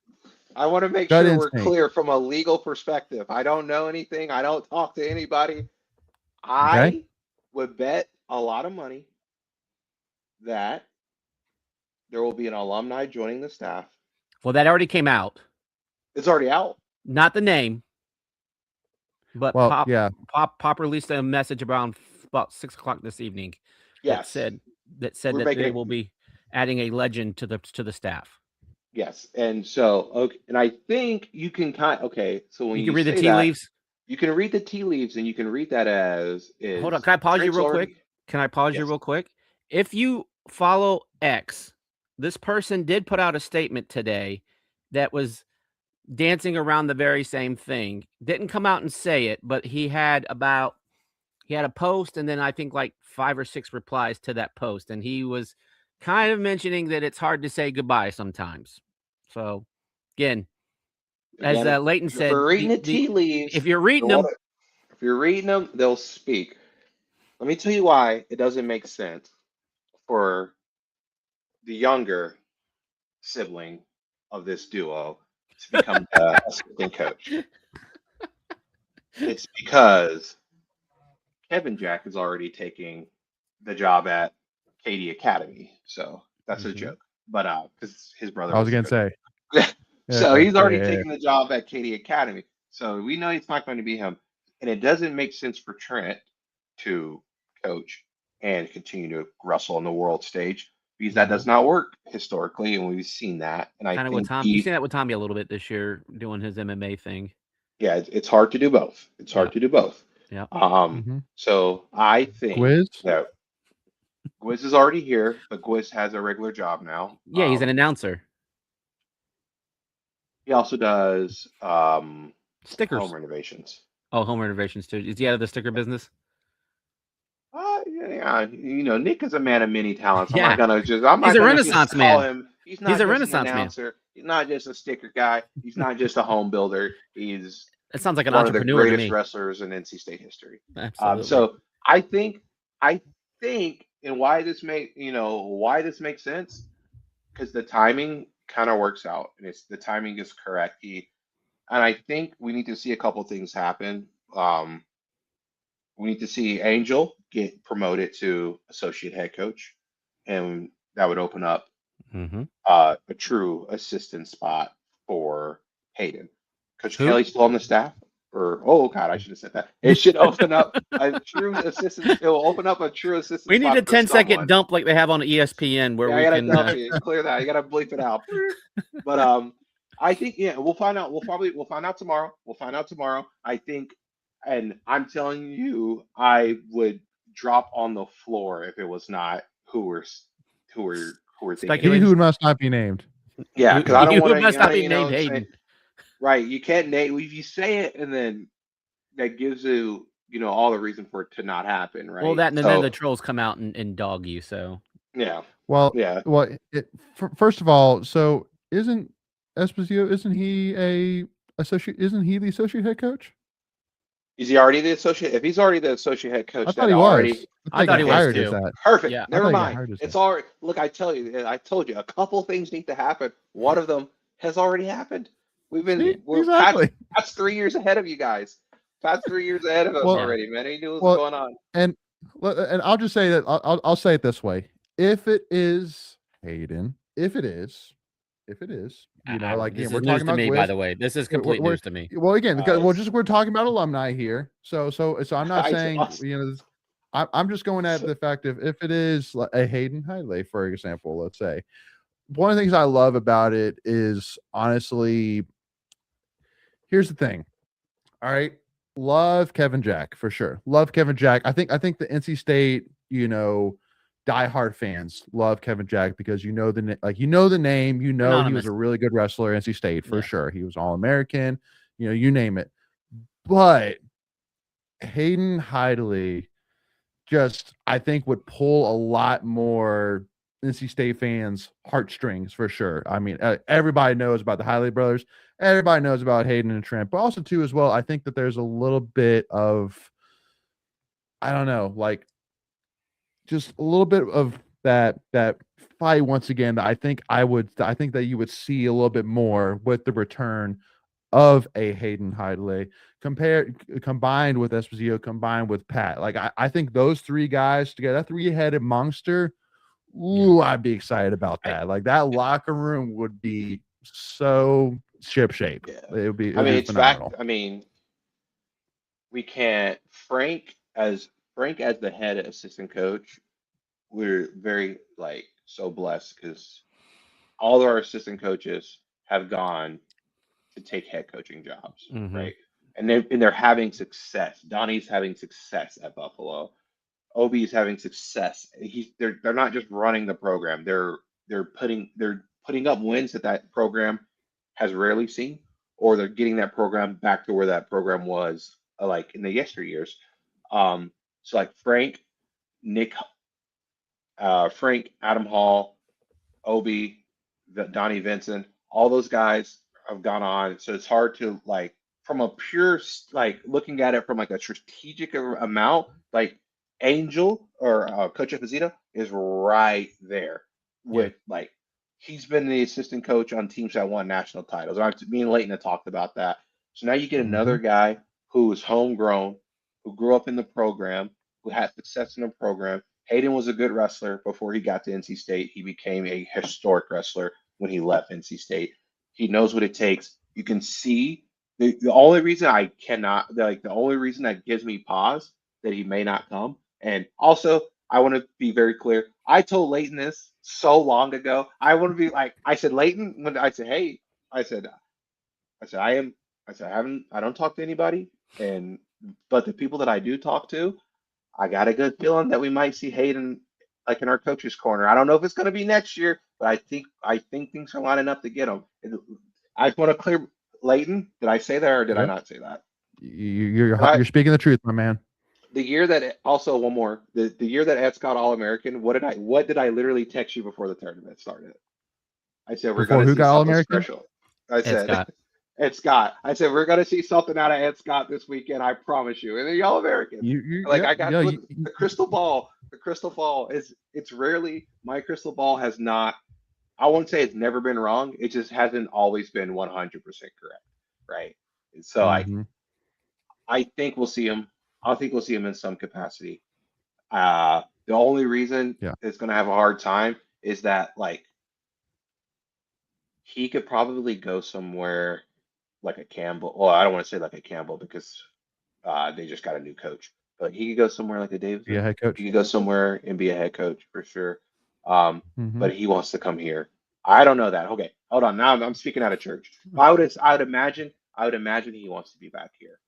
I want to make gut sure we're instinct. clear from a legal perspective. I don't know anything. I don't talk to anybody. I Okay. would bet a lot of money that there will be an alumni joining the staff. Well, that already came out. It's already out. Not the name, but Well, Pop yeah. Pop released a message around about 6:00 this evening Yes. that We're that making they it- will be adding a legend to the staff. Yes. And so, okay, and I think you can so when You you can read the say tea that, leaves. you can read the tea leaves, and you can read that as Hold on, can I pause you Trent's real already- quick? Can I pause you Yes. real quick? If you follow X, this person did put out a statement today that was dancing around the very same thing. Didn't come out and say it, but he had a post, and then I think like 5 or 6 replies to that post, and he was kind of mentioning that it's hard to say goodbye sometimes. So again, as Again, Leighton if said, you're reading the tea leaves, if you're reading them, if you're reading them, they'll speak. Let me tell you why it doesn't make sense for the younger sibling of this duo to become the assistant coach. It's because Kevin Jack is already taking the job at Katy Academy, so that's a Mhm. joke. But because his brother, I was the gonna coach. say. So he's already Yeah. taking the job at Katy Academy. So we know it's not going to be him. And it doesn't make sense for Trent to coach and continue to wrestle on the world stage because that does not work historically, and we've seen that. And I kind of think with Tom. You seen that with Tommy a little bit this year doing his MMA thing. yeah, it's hard to do both. It's hard to do both. Yeah. Mhm. So I think Quiz. that Gwiz is already here, but Gwiz has a regular job now. Yeah, he's an announcer. He also does Stickers. home renovations. Oh, home renovations too. Is he out of the sticker business? Yeah, Nick is a man of many talents. Yeah. I'm not He's a gonna just Renaissance call man. him. He's not He's a just Renaissance an man. announcer. He's not just a sticker guy. He's not just a home builder. He's That sounds like an one of the entrepreneur to greatest me. wrestlers in NC State history. Absolutely. So I think, and why this makes sense, because the timing kind of works out, and the timing is correct. And I think we need to see a couple things happen. We need to see Angel get promoted to associate head coach, and that would open up Mhm. a true assistant spot for Hayden. Coach Who? Kelly's still on the staff, oh god, I should have said that. It should open up a true assistant. It will open up a true assistant. We need spot a for 10-second someone. dump like they have on ESPN where Yeah, we I gotta can. dump it. Clear that. You gotta bleep it out. But I think we'll find out. We'll find out tomorrow. I think, and I'm telling you, I would drop on the floor if it was not who we're thinking. He Speculating. who must not be named. Yeah, because I don't Who want to. must not be named Hayden. Right, you can't name if you say it, and then that gives you all the reason for it to not happen. Right. Well, that and then the trolls come out and dog you. So yeah. Well, Yeah. Well, first of all, so isn't Esposito? Isn't he the associate head coach? Is he already the associate? If he's already the associate head coach, I thought he was. I thought he was hired too. as that. Perfect. Yeah. Never I thought he got mind. hired as It's that. already. Look, I told you, a couple things need to happen. One of them has already happened. Exactly. Pat's 3 years ahead of you guys. Pat's 3 years ahead of us already, man. He knew what was going on. And I'll just say that I'll say it this way: if it is Hayden, if it is, if it is, like this we're is talking news to about me, Gwiz. by the way. This is complete news to me. Well, again, because It's- we're talking about alumni here, so I'm not I saying just- I'm just going at the fact of if it is a Hayden Hidlay, for example, let's say, one of the things I love about it is honestly, here's the thing. All right, love Kevin Jack for sure. Love Kevin Jack. I think the NC State, diehard fans love Kevin Jack because the name, he was a really good wrestler at NC State for sure. He was All-American, you name it. But Hayden Hidlay just, I think, would pull a lot more NC State fans' heartstrings for sure. I mean, everybody knows about the Hidlay brothers. Everybody knows about Hayden and Trent, but also too as well, I think that there's a little bit of, I don't know, like just a little bit of that fight once again that I think that you would see a little bit more with the return of a Hayden Hidlay combined with Esposito, combined with Pat. Like I think those three guys together, that three-headed monster, I'd be excited about that. Like that locker room would be so ship-shape. Yeah. It would be it's phenomenal. back. We can't Frank as the head assistant coach. We're very so blessed because all of our assistant coaches have gone to take head coaching jobs, right? And they're having success. Donnie's having success at Buffalo. Obi's having success. They're not just running the program. They're putting up wins that program has rarely seen, or they're getting that program back to where that program was like in the yesteryears. So like Frank, Adam Hall, Obi, Donnie Vincent, all those guys have gone on. So it's hard to from a pure looking at it from a strategic amount, Angel or Coach Esposito is right there with he's been the assistant coach on teams that won national titles. Me and Leighton have talked about that. So now you get another guy who is homegrown, who grew up in the program, who had success in the program. Hayden was a good wrestler before he got to NC State. He became a historic wrestler when he left NC State. He knows what it takes. You can see the only reason the only reason that gives me pause that he may not come. And also, I want to be very clear. I told Leighton this so long ago. I want to be I said, Leighton, when I said, hey, I don't talk to anybody. But the people that I do talk to, I got a good feeling that we might see Hayden in our coach's corner. I don't know if it's going to be next year, but I think things are lining up to get him. I just want to clear, Leighton, did I say that or did I not say that? You're speaking the truth, my man. The year that also one more, the year that Ed Scott All-American, what did I literally text you before the tournament started? I said we're going to see something special. I said Ed Scott. I said we're going to see something out of Ed Scott this weekend. I promise you. And the All-American. I got the crystal ball. The crystal ball it's rarely, my crystal ball has not. I won't say it's never been wrong. It just hasn't always been 100% correct, right? And so I think we'll see him. I think we'll see him in some capacity. The only reason it's going to have a hard time is that he could probably go somewhere like a Campbell. Well, I don't want to say like a Campbell because they just got a new coach. But he could go somewhere like a Davis. Be a head coach. He could go somewhere and be a head coach for sure. But he wants to come here. I don't know that. Okay, hold on. Now I'm speaking out of church. I would imagine he wants to be back here.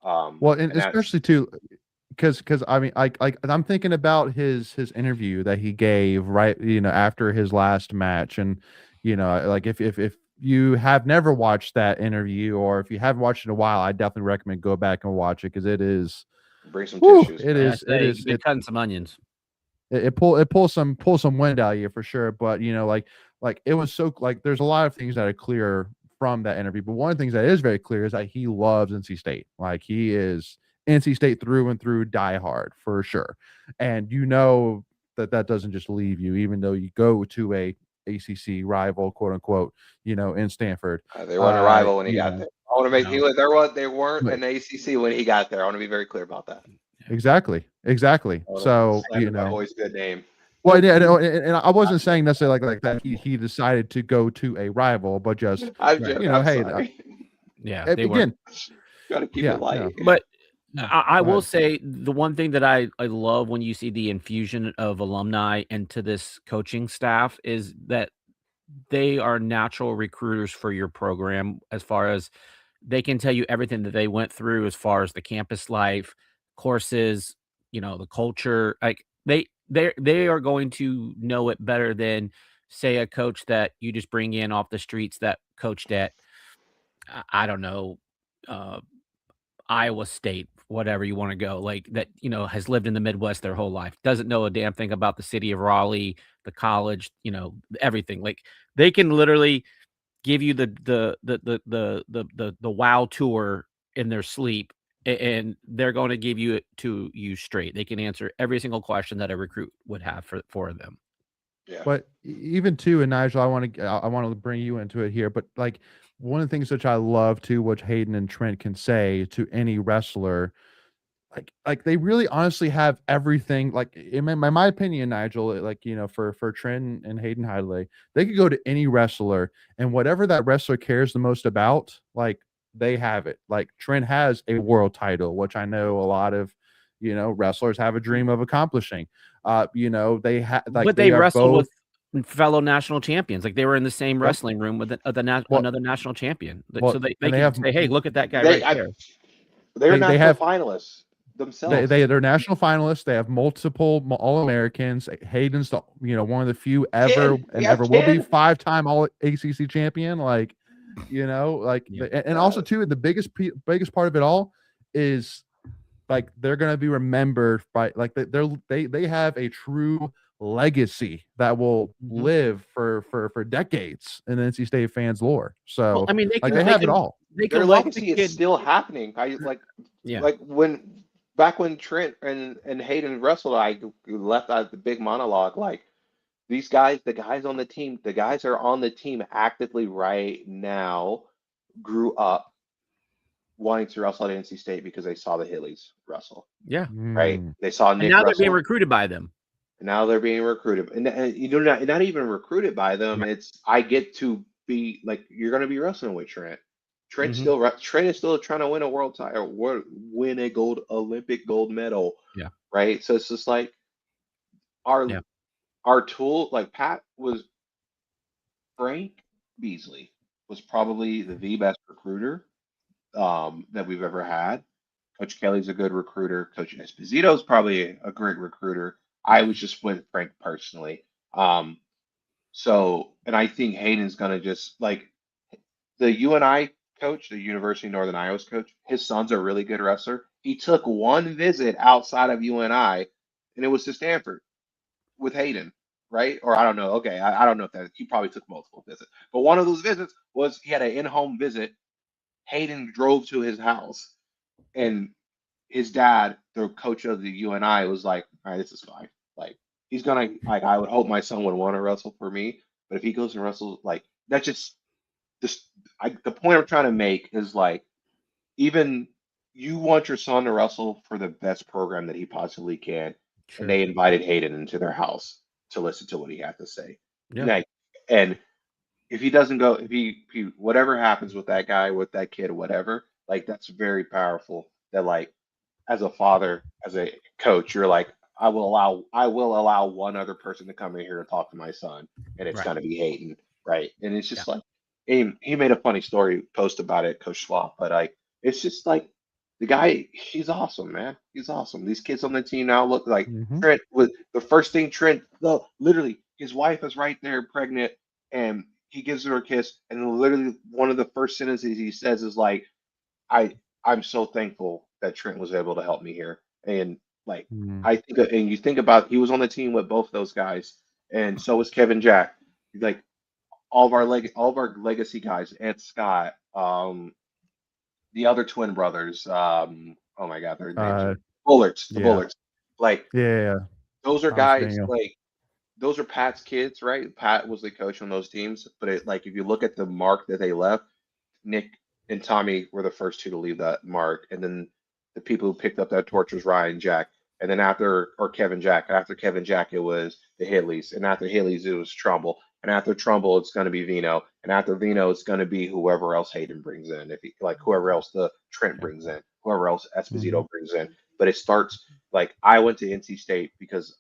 And especially too, because I mean, I'm thinking about his interview that he gave right, after his last match, and if you have never watched that interview, or if you haven't watched it in a while, I definitely recommend go back and watch it because it is. Bring some tissues. It is. It's cutting some onions. It pulls some wind out of you for sure. But it was so there's a lot of things that are clear from that interview. But one of the things that is very clear is that he loves NC State. He is NC State through and through, die hard for sure. And that doesn't just leave you, even though you go to a ACC rival, quote unquote, in Stanford. They weren't a rival when he got there. I want to make they weren't an ACC when he got there. I want to be very clear about that. Exactly. So my boy's good name. Well, yeah, no, and I wasn't saying necessarily like that. He decided to go to a rival, but just I'm Right. joking. you know, I'm hey, sorry. Yeah, they were. again, Gotta keep yeah, it light. no, But no, I go will ahead. say the one thing that I love when you see the infusion of alumni into this coaching staff is that they are natural recruiters for your program as far as they can tell you everything that they went through as far as the campus life, courses, the culture. Like they are going to know it better than say a coach that you just bring in off the streets that coached at I don't know, uh Iowa State, whatever you wanna go, like, that, has lived in the Midwest their whole life, doesn't know a damn thing about the city of Raleigh, the college, everything, like, they can literally give you the wow tour in their sleep, and they're gonna give you it to you straight. They can answer every single question that a recruit would have for them. Yeah. But even too, and Nigel, I want to bring you into it here. But like one of the things which I love too, which Hayden and Trent can say to any wrestler, like they really honestly have everything. Like in my opinion, Nigel, like for Trent and Hayden Hidley, they could go to any wrestler and whatever that wrestler cares the most about, like they have it. Like Trent has a world title, which I know a lot of wrestlers have a dream of accomplishing. They have like But they they are wrestled both. with fellow national champions, like, they were in the same Yep. wrestling room with Well, another national champion, so well, they and they could have say, "Hey, look at that guy They right I, there." they're they national have finalists themselves. they're national finalists. They have multiple All Americans. Hayden's the one of the few ever Kid, we and have ever will be kid. 5-time All ACC champion. Like like Yeah. and also too the biggest part of it all is like they're gonna be remembered by like they have a true legacy that will Mhm. live for decades in NC State fans' lore. Well, So I mean, like they have it all. they Their can walk the legacy is kid. still happening. Yeah. When back when Trent and Hayden wrestled, I left out the big monologue. Like these guys, the guys on the team, the guys are on the team actively right now, grew up wanting to wrestle at NC State because they saw the Hillies wrestle, Yeah, right? Mm. They saw and Nick now they're being wrestle, recruited by them. and now they're being recruited. And not even recruited by them. Right. It's I get to be like you're going to be wrestling with Trent. Mhm. Trent is still trying to win a world title, win a Olympic gold medal, Yeah. right? So it's just like our Yeah. our tool, like Frank Beasley was probably the best recruiter that we've ever had. Coach Kelly's a good recruiter. Coach Esposito's probably a great recruiter. I was just with Frank personally. And I think Hayden's gonna just like the UNI coach, the University of Northern Iowa's coach. His son's a really good wrestler. He took one visit outside of UNI, and it was to Stanford with Hayden, right? Or I don't know. Okay, I don't know if that he probably took multiple visits, but one of those visits was he had an in-home visit. Hayden drove to his house, and his dad, the coach of the UNI, was like, "All right, this is fine. Like, he's gonna like. I would hope my son would want to wrestle for me, but if he goes and wrestles, like that's just the point I'm trying to make is like, even you want your son to wrestle for the best program that he possibly can, and Sure. they invited Hayden into their house to listen to what he had to say. Yeah. Like, and if he doesn't go, if he whatever happens with that guy, with that kid, or whatever, like that's very powerful. That like as a father, as a coach, you're like, I will allow one other person to come in here and talk to my son, and it's Right. gonna be Hayden, right? And it's just Yeah. like he made a funny story post about it, Coach Swap, but like it's just like the guy, he's awesome, man. He's awesome. These kids on the team now look like Mhm. Trent was the first thing literally his wife is right there pregnant and he gives her a kiss and literally one of the first sentences he says is like, I'm so thankful that Trent was able to help me here. And like Mm. I think and you think about he was on the team with both those guys, and so was Kevin Jack. Like all of our legacy guys, Ed Scott, the other twin brothers, oh my god, their names Uh, are Bullards, the yeah, Bullards. Like yeah. those are Thomas guys Daniel. like those are Pat's kids, right? Pat was the coach on those teams, but like if you look at the mark that they left, Nick and Tommy were the first two to leave that mark, and then the people who picked up that torch was Ryan, Jack, and then after Kevin Jack. After Kevin Jack, it was the Hidleys, and after Hidleys, it was Trumble, and after Trumble, it's going to be Vino, and after Vino, it's going to be whoever else Hayden brings in, whoever else the Trent brings in, whoever else Esposito brings in. But it starts like I went to NC State because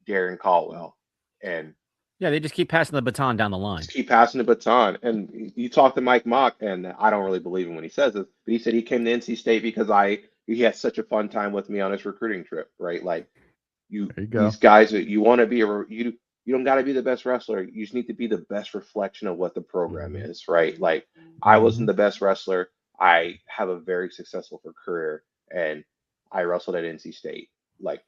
Darren Caldwell, and Yeah, they just keep passing the baton down the line. just keep passing the baton. And you talk to Mike Mock, and I don't really believe him when he says this, but he said he came to NC State because he had such a fun time with me on his recruiting trip, right? Like There you go. these guys that you want to be you don't got to be the best wrestler. You just need to be the best reflection of what the program is, right? Like I wasn't the best wrestler. I have a very successful career, and I wrestled at NC State. Like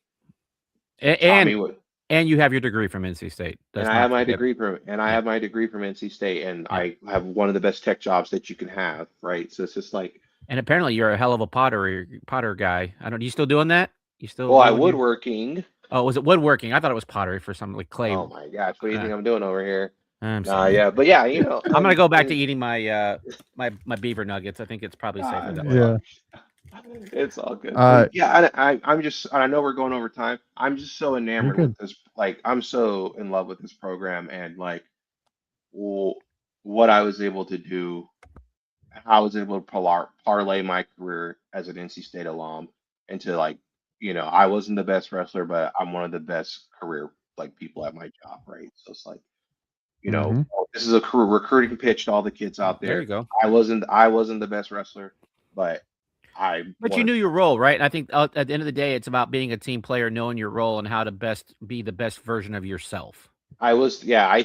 Tommy would. And you have your degree from NC State. And I have my degree from NC State, and I have one of the best tech jobs that you can have, right? So it's just like. And apparently, you're a hell of a potter guy. You still doing that? You still? Well, woodworking. Oh, was it woodworking? I thought it was pottery for something like clay. Oh my gosh, what do you think I'm doing over here? I'm sorry. Yeah, but yeah, you know, I'm gonna go back to eating my my beaver nuggets. I think it's probably safer that way. Yeah. It's all good. Yeah, I'm just. I know we're going over time. I'm just so enamored with this. Like, I'm so in love with this program, and like, what I was able to do, how I was able to parlay my career as an NC State alum into like, you know, I wasn't the best wrestler, but I'm one of the best career like people at my job, right? So it's like, you know, this is a career recruiting pitch to all the kids out there. There you go. I wasn't the best wrestler, but you knew your role, right? And I think at the end of the day, it's about being a team player, knowing your role and how to be the best version of yourself. I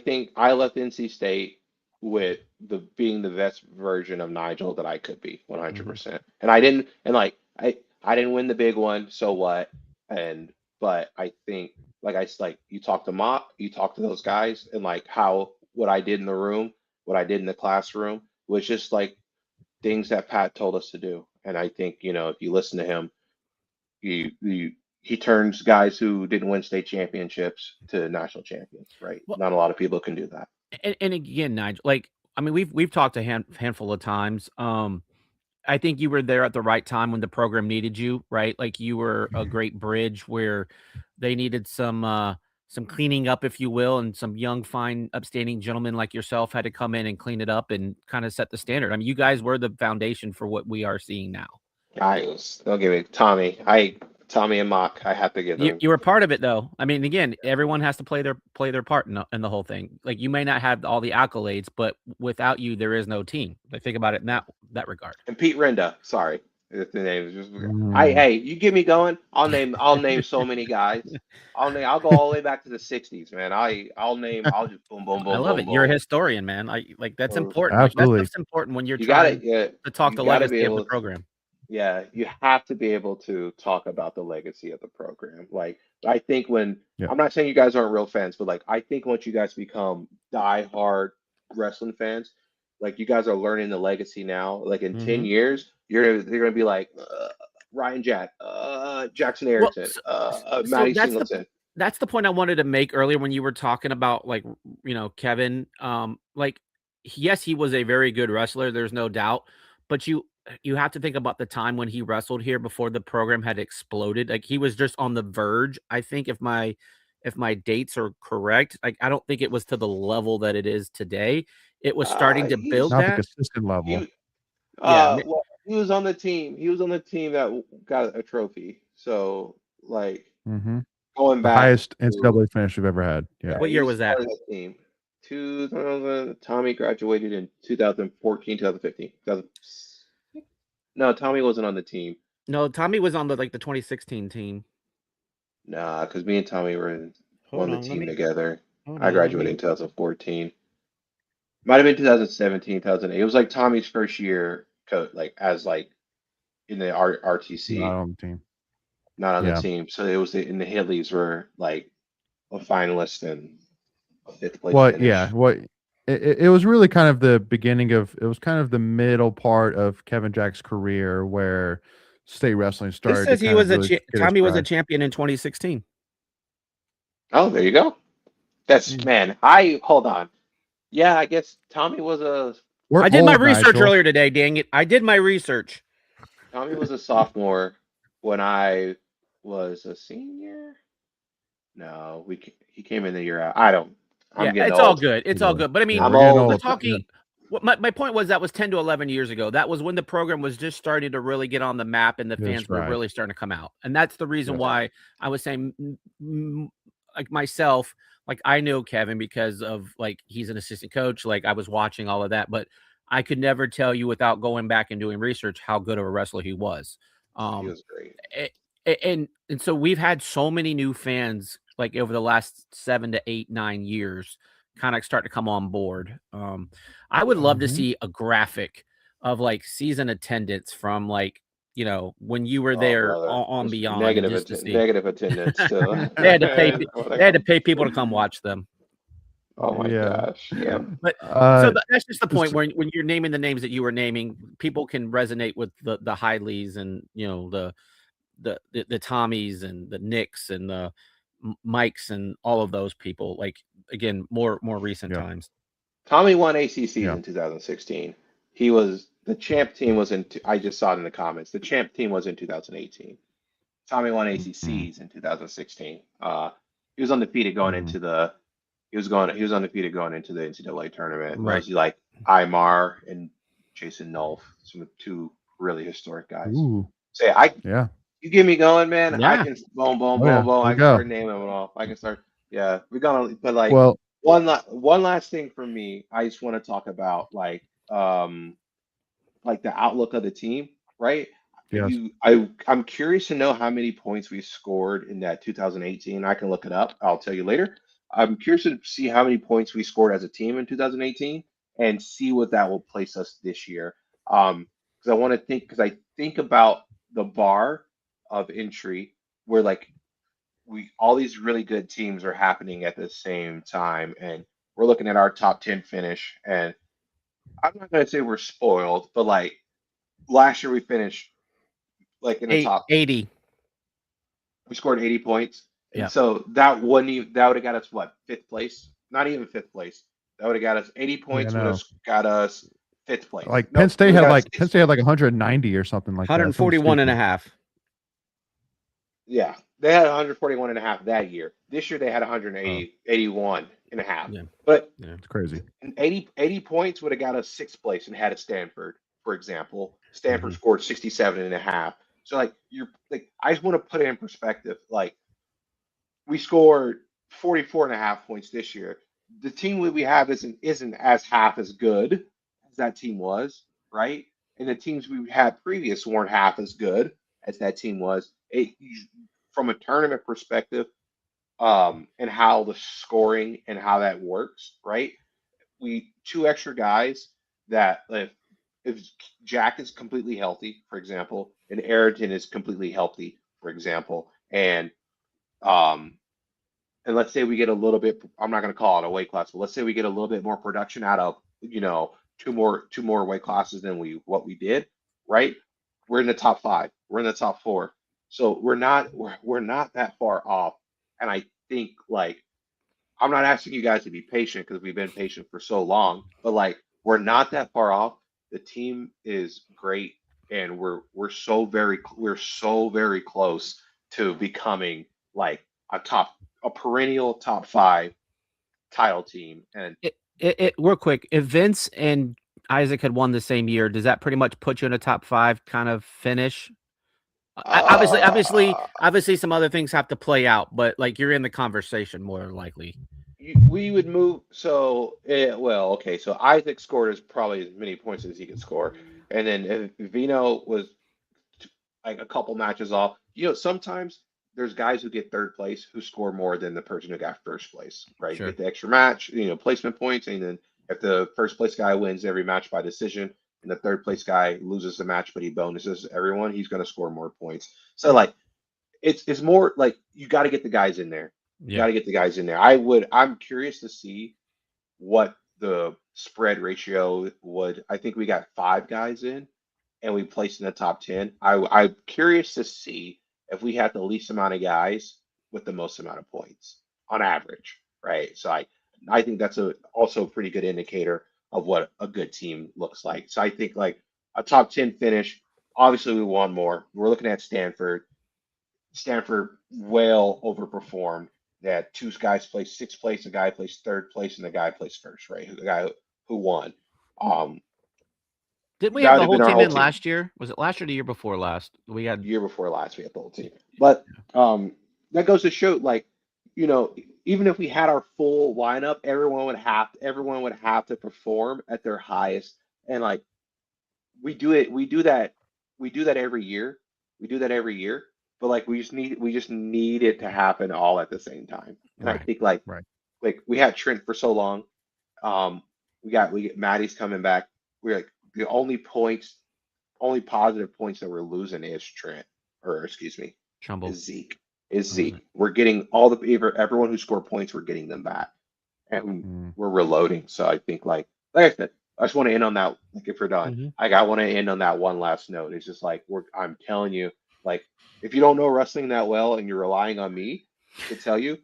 think I left NC State with being the best version of Nigel that I could be, 100%. And I didn't win the big one, so what? But I think you talk to Mott, you talk to those guys, and like what I did in the room, what I did in the classroom was just like things that Pat told us to do. And I think, you know, if you listen to him, he turns guys who didn't win state championships to national champions, right? Well, not a lot of people can do that. And again, Nigel, like, I mean, we've talked a handful of times. I think you were there at the right time when the program needed you, right? Like you were a great bridge where they needed some cleaning up, if you will, and some young, fine, upstanding gentlemen like yourself had to come in and clean it up and kind of set the standard. I mean, you guys were the foundation for what we are seeing now. Don't give me Tommy and Mock. I have to give them. You were part of it, though. I mean, again, everyone has to play their part in the whole thing. Like you may not have all the accolades, but without you, there is no team. I think about it in that regard. And Pete Renda, sorry. If the name is just hey, you get me going. I'll name so many guys. I'll go all the way back to the 60s, man. I'll just boom, boom, boom. I love it. Boom. You're a historian, man. That's important. Absolutely. Like, that's important when you're You trying to talk the legacy of the program. Yeah, you have to be able to talk about the legacy of the program. Like, I think I'm not saying you guys aren't real fans, but like, I think once you guys become diehard wrestling fans, like you guys are learning the legacy now. Like in 10 years, they're gonna be like Ryan Jack, Jackson Ayrton, Matty Singleton. That's the point I wanted to make earlier when you were talking about, like, you know, Kevin. Like, yes, he was a very good wrestler. There's no doubt, but you have to think about the time when he wrestled here before the program had exploded. Like he was just on the verge. I think if my dates are correct, like I don't think it was to the level that it is today. It was starting to build not that. the consistent level. Well, he was on the team. He was on the team that got a trophy. So like going back, the highest NCAA finish we've ever had. Yeah. What year was that? Team. 2000. Tommy graduated in 2014, 2015. No, Tommy wasn't on the team. No, Tommy was on the 2016 team. Nah, because me and Tommy were on the team together. I graduated in 2014. Might have been 2017, 2008. It was like Tommy's first year, in the RTC. Not on the team. Not on the team. So it was in the Hidleys were like a finalist and a fifth place. It was really kind of the beginning of, it was kind of the middle part of Kevin Jack's career where state wrestling started. This says Tommy was a champion in 2016. Oh, there you go. Hold on. Yeah, I guess Tommy was I did my research earlier today, dang it. I did my research. Tommy was a sophomore when I was a senior. No, he came in the year out. I'm Yeah, getting it's all old. good. It's all good. But I mean, Yeah, I'm we're getting old. we're old. talking. My point was that was 10 to 11 years ago. That was when the program was just starting to really get on the map and the That's fans were right. really starting to come out. And that's the reason Yes. why I was saying, like myself, like I know Kevin because of like he's an assistant coach. Like I was watching all of that, but I could never tell you without going back and doing research how good of a wrestler he was. He was great. And so we've had so many new fans like over the last 7 to 8, 9 years kind of start to come on board. I would love to Mhm. see a graphic of like season attendance from like, you know, when you were Oh, there brother. on It's beyond and negative just to see. negative attendance too. They had to pay they had to pay people to come watch them. Oh my Yeah. gosh. Yeah. But Uh, so that's just the just- point when you're naming the names that you were naming, people can resonate with the Hidleys and you know the Tommies and the Nicks and the Mikes and all of those people. Like again, more recent Yeah. times. Tommy won ACCs Yeah. in 2016. He was the champ team was in. I just saw it in the comments. The champ team was in 2018. Tommy won ACCs in 2016. He was undefeated going into the. He was undefeated going into the NCAA tournament. Right. It was like Imar and Jason Nolf, some two really historic guys. Ooh. Say Yeah. you get me going, man. I Yeah. can boom, boom, Oh, yeah. boom, boom. I We'll can go. start naming them off. I can start. Yeah, we're gonna. But like Well, one last thing for me, I just want to talk about like the outlook of the team, right? yes. I'm curious to know how many points we scored in that 2018. I can look it up. I'll tell you later. I'm curious to see how many points we scored as a team in 2018 and see what that will place us this year. Because I want to think because I think about the bar of entry where like we all these really good teams are happening at the same time, and we're looking at our top 10 finish, and I'm not gonna say we're spoiled, but like last year we finished like in the top. 80. We scored 80 points, and Yeah. so that wouldn't even that would have got us what fifth place? Not even fifth place. That would have got us 80 points. Would no. have got us fifth place. Like No, Penn State it had got us like sixth Penn State had place. like 190 or something like that. Something 141 and a stupid. half. Yeah, they had 141 and a half that year. This year they had 180, 81 and a half. Yeah. But It's crazy. 80 points would have got us sixth place and had a Stanford, for example. Stanford Mhm. scored 67 and a half. So like you're like I just want to put it in perspective. Like we scored 44 and a half points this year. The team that we have isn't as half as good as that team was, right? And the teams we had previous weren't half as good as that team was. From a tournament perspective, and how the scoring and how that works, right? We two extra guys that if Jack is completely healthy, for example, and Ayrton is completely healthy, for example, um and let's say we get a little bit, I'm not going to call it a weight class, but let's say we get a little bit more production out of, two more weight classes than what we did, right? We're in the top 5. We're in the top 4. So we're not that far off. And I think like I'm not asking you guys to be patient because we've been patient for so long, but like we're not that far off. The team is great and we're so very close to becoming like a perennial top 5 title team. And Real quick, if Vince and Isaac had won the same year, does that pretty much put you in a top 5 kind of finish? Obviously, some other things have to play out, but like you're in the conversation more than likely. we would move. So, well, okay. So Isaac scored as probably as many points as he could score, and then if Vino was like a couple matches off. Sometimes there's guys who get third place who score more than the person who got first place, right? Sure. Get the extra match, placement points, and then if the first place guy wins every match by decision, and the third place guy loses the match but he bonuses everyone, he's going to score more points. So like, it's more like you got to get the guys in there. You got to get the guys in there. I'm curious to see what the spread ratio would. I think we got 5 guys in and we placed in the top 10. I'm curious to see if we had the least amount of guys with the most amount of points on average, right? So I think that's also a pretty good indicator of what a good team looks like. So I think like a top 10 finish, obviously we want more. We're looking at Stanford. Stanford well overperformed. That two guys place sixth place, a guy plays third place, and the guy plays first, right? The guy who won. Didn't we That have would the have whole been our team whole in team. last year? Was it last year or the year before last? We had Year before last, we had the whole team. But that goes to show, like, even if we had our full lineup, everyone would have to perform at their highest. And like we do that every year. We do that every year. But like we just need it to happen all at the same time. And I right. think like Right. we had Trent for so long. We get Maddie's coming back. We're like the only positive points that we're losing is Trent, or excuse me, Trumble. is Zeke. Is Oh, Zeke. right. We're getting everyone who scored points, we're getting them back. And we're reloading. So I think like I said, I just want to end on that. Like if we're done, Mhm. I want to end on that one last note. It's just like I'm telling you, like if you don't know wrestling that well and you're relying on me to tell you,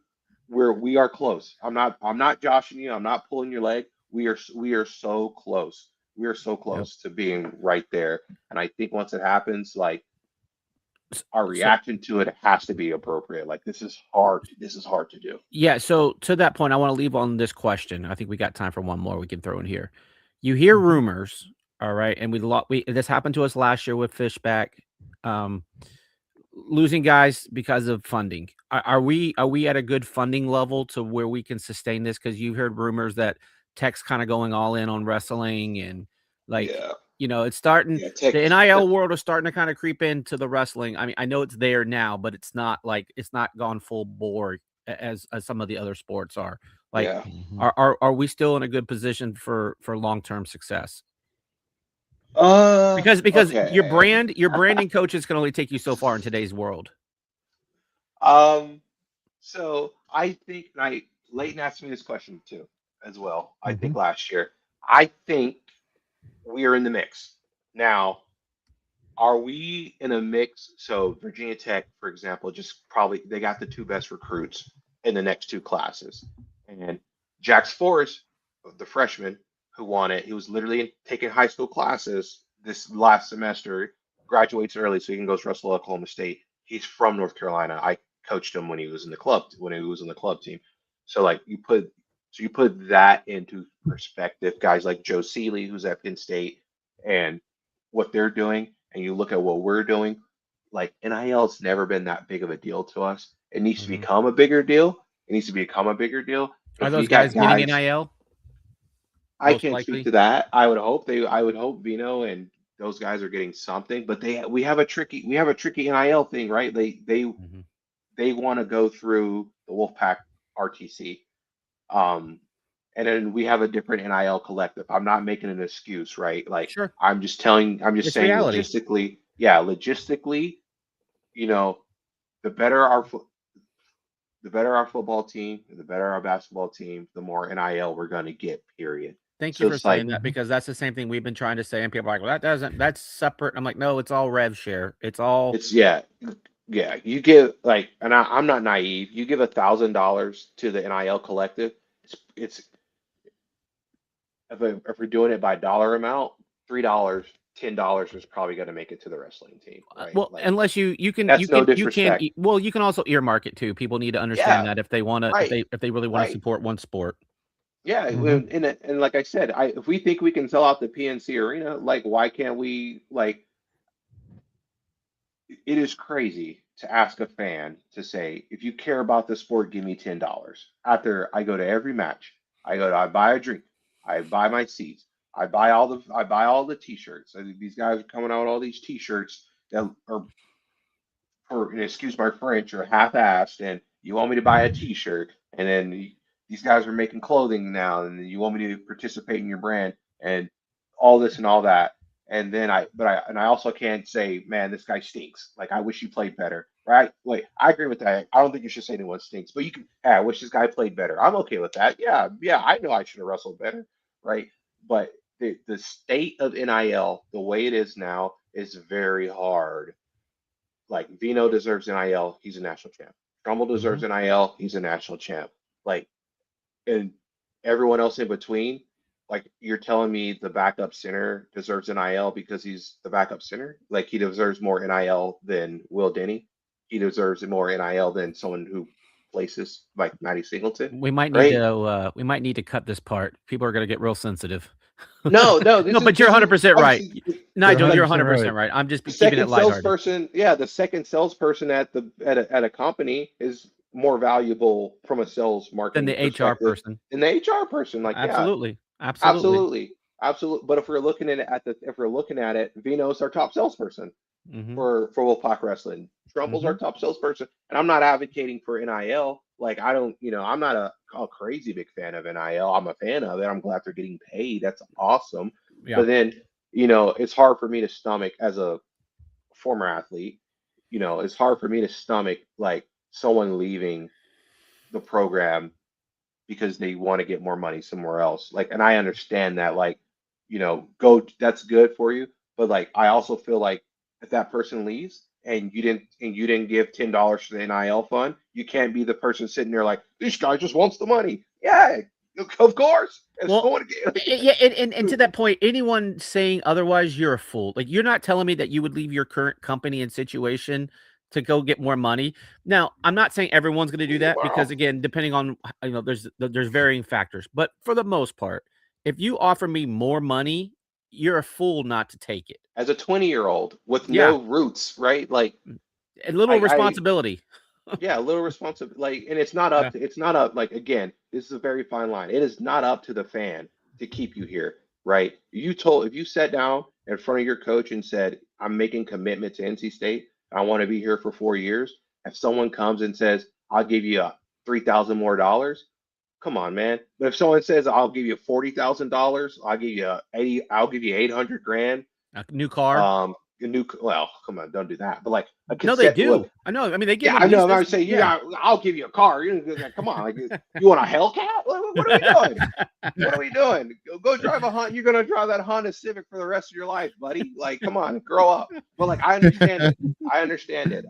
we are close. I'm not joshing you. I'm not pulling your leg. We are so close. We are so close to being right there. And I think once it happens, like our So reaction to it has to be appropriate. Like this is hard. This is hard to do. yeah, so to that point, I want to leave on this question. I think we got time for one more we can throw in here. You hear rumors, all right, and this happened to us last year with Fishback, losing guys because of funding. Are we at a good funding level to where we can sustain this? Because you've heard rumors that Tech's kind of going all in on wrestling, and like Yeah. it's starting. Yeah. The NIL world is starting to kind of creep into the wrestling. I mean, I know it's there now, but it's not gone full bore as some of the other sports are. Like, Yeah. are we still in a good position for long-term success? Because your Okay. branding coaches can only take you so far in today's world. So I think Leighton asked me this question too, as well. I think last year. I think we are in the mix. Now, are we in a mix? So Virginia Tech, for example, they got the two best recruits in the next two classes. And Jax Forrest, the freshman who won it, he was literally taking high school classes this last semester, graduates early so he can go wrestle at Oklahoma State. He's from North Carolina. I coached him when he was in the club team. So like you put that into perspective, guys like Joe Seeley, who's at Penn State, and what they're doing, and you look at what we're doing, like NIL's never been that big of a deal to us. It needs to become a bigger deal. Are If those we got guys getting NIL? I Most can't speak likely. to that. I would hope Vino and those guys are getting something, but we have a tricky NIL thing, right? They want to go through the Wolfpack RTC. And then we have a different NIL collective. I'm not making an excuse, right? Like Sure. I'm just It's saying reality. logistically, the better our football team, the better our basketball team, the more NIL we're going to get, period. Thank you So for it's saying like, that, because that's the same thing we've been trying to say, and people are like, well, that's separate. I'm like, no, it's all rev share. It's all yeah. You give like, and I'm not naive. You give $1,000 to the NIL collective. It's if we're doing it by dollar amount, $3, $10 is probably going to make it to the wrestling team, right? well, Like unless you can that's no disrespect. well, you can also earmark it too. People need to understand Yeah, that if they want to, right, if they really want to right. support one sport. Yeah, and like I said, if we think we can sell out the PNC Arena, like why can't we? Like, it is crazy to ask a fan to say, if you care about the sport, give me $10. After I go to every match, I buy a drink, I buy my seats, I buy all the t-shirts. I think these guys are coming out with all these t-shirts that are, and excuse my French, are half-assed, and you want me to buy a t-shirt, and then these guys are making clothing now, and you want me to participate in your brand, and all this and all that. And then I also can't say, man, this guy stinks. Like, I wish he played better, right? Wait, I agree with that. I don't think you should say anyone stinks, but you can, hey, I wish this guy played better. I'm okay with that. Yeah, I know I should have wrestled better, right? But the state of NIL, the way it is now, is very hard. Like Vino deserves NIL, he's a national champ. Trumble deserves NIL, he's a national champ. Like, and everyone else in between, like you're telling me the backup center deserves NIL because he's the backup center? Like he deserves more NIL than Will Denny? he deserves more NIL than someone who places like Matty Singleton. We might Right? need to cut this part. People are going to get real sensitive. No, No, but you're 100% right. Nigel, you're 100% 100% right. right. I'm just the keeping it second lighthearted. salesperson, the second salesperson at a company is more valuable from a sales Than marketing the HR perspective person. than the HR person. Like, Absolutely. absolutely. But if we're looking at it, Vino's our top salesperson Mhm. for Wolfpack Wrestling. Trumble's our top salesperson, and I'm not advocating for NIL. Like, I don't, I'm not a crazy big fan of NIL. I'm a fan of it. I'm glad they're getting paid. That's awesome. Yeah. But then, it's hard for me to stomach as a former athlete. It's hard for me to stomach like someone leaving the program because they want to get more money somewhere else. Like, and I understand that, like, that's good for you. But like, I also feel like if that person leaves and you didn't give $10 to the NIL fund, you can't be the person sitting there like, this guy just wants the money. Yeah, of course. Well, yeah, and to that point, anyone saying otherwise, you're a fool. Like, you're not telling me that you would leave your current company and situation to go get more money. Now, I'm not saying everyone's going to do that because, again, depending on, there's varying factors. But for the most part, if you offer me more money, you're a fool not to take it. As a 20-year-old with no roots, right? Like, a little responsibility. Yeah, a little responsive, like, and it's not up like, again, this is a very fine line. It is not up to the fan to keep you here, right? If you sat down in front of your coach and said, I'm making commitment to NC State, I want to be here for 4 years. If someone comes and says, I'll give you $3,000 more dollars, come on, man. But if someone says, I'll give you $40,000, I'll give you 800 grand, a new car, well, come on, don't do that. But like a no, they do. I know. I mean, they give. Yeah, I know. I'm saying, I'll give you a car. Come on, like, you want a Hellcat? What are we doing? What are we doing? Go drive a Honda. You're gonna drive that Honda Civic for the rest of your life, buddy. Like, come on, grow up. But like, I understand it.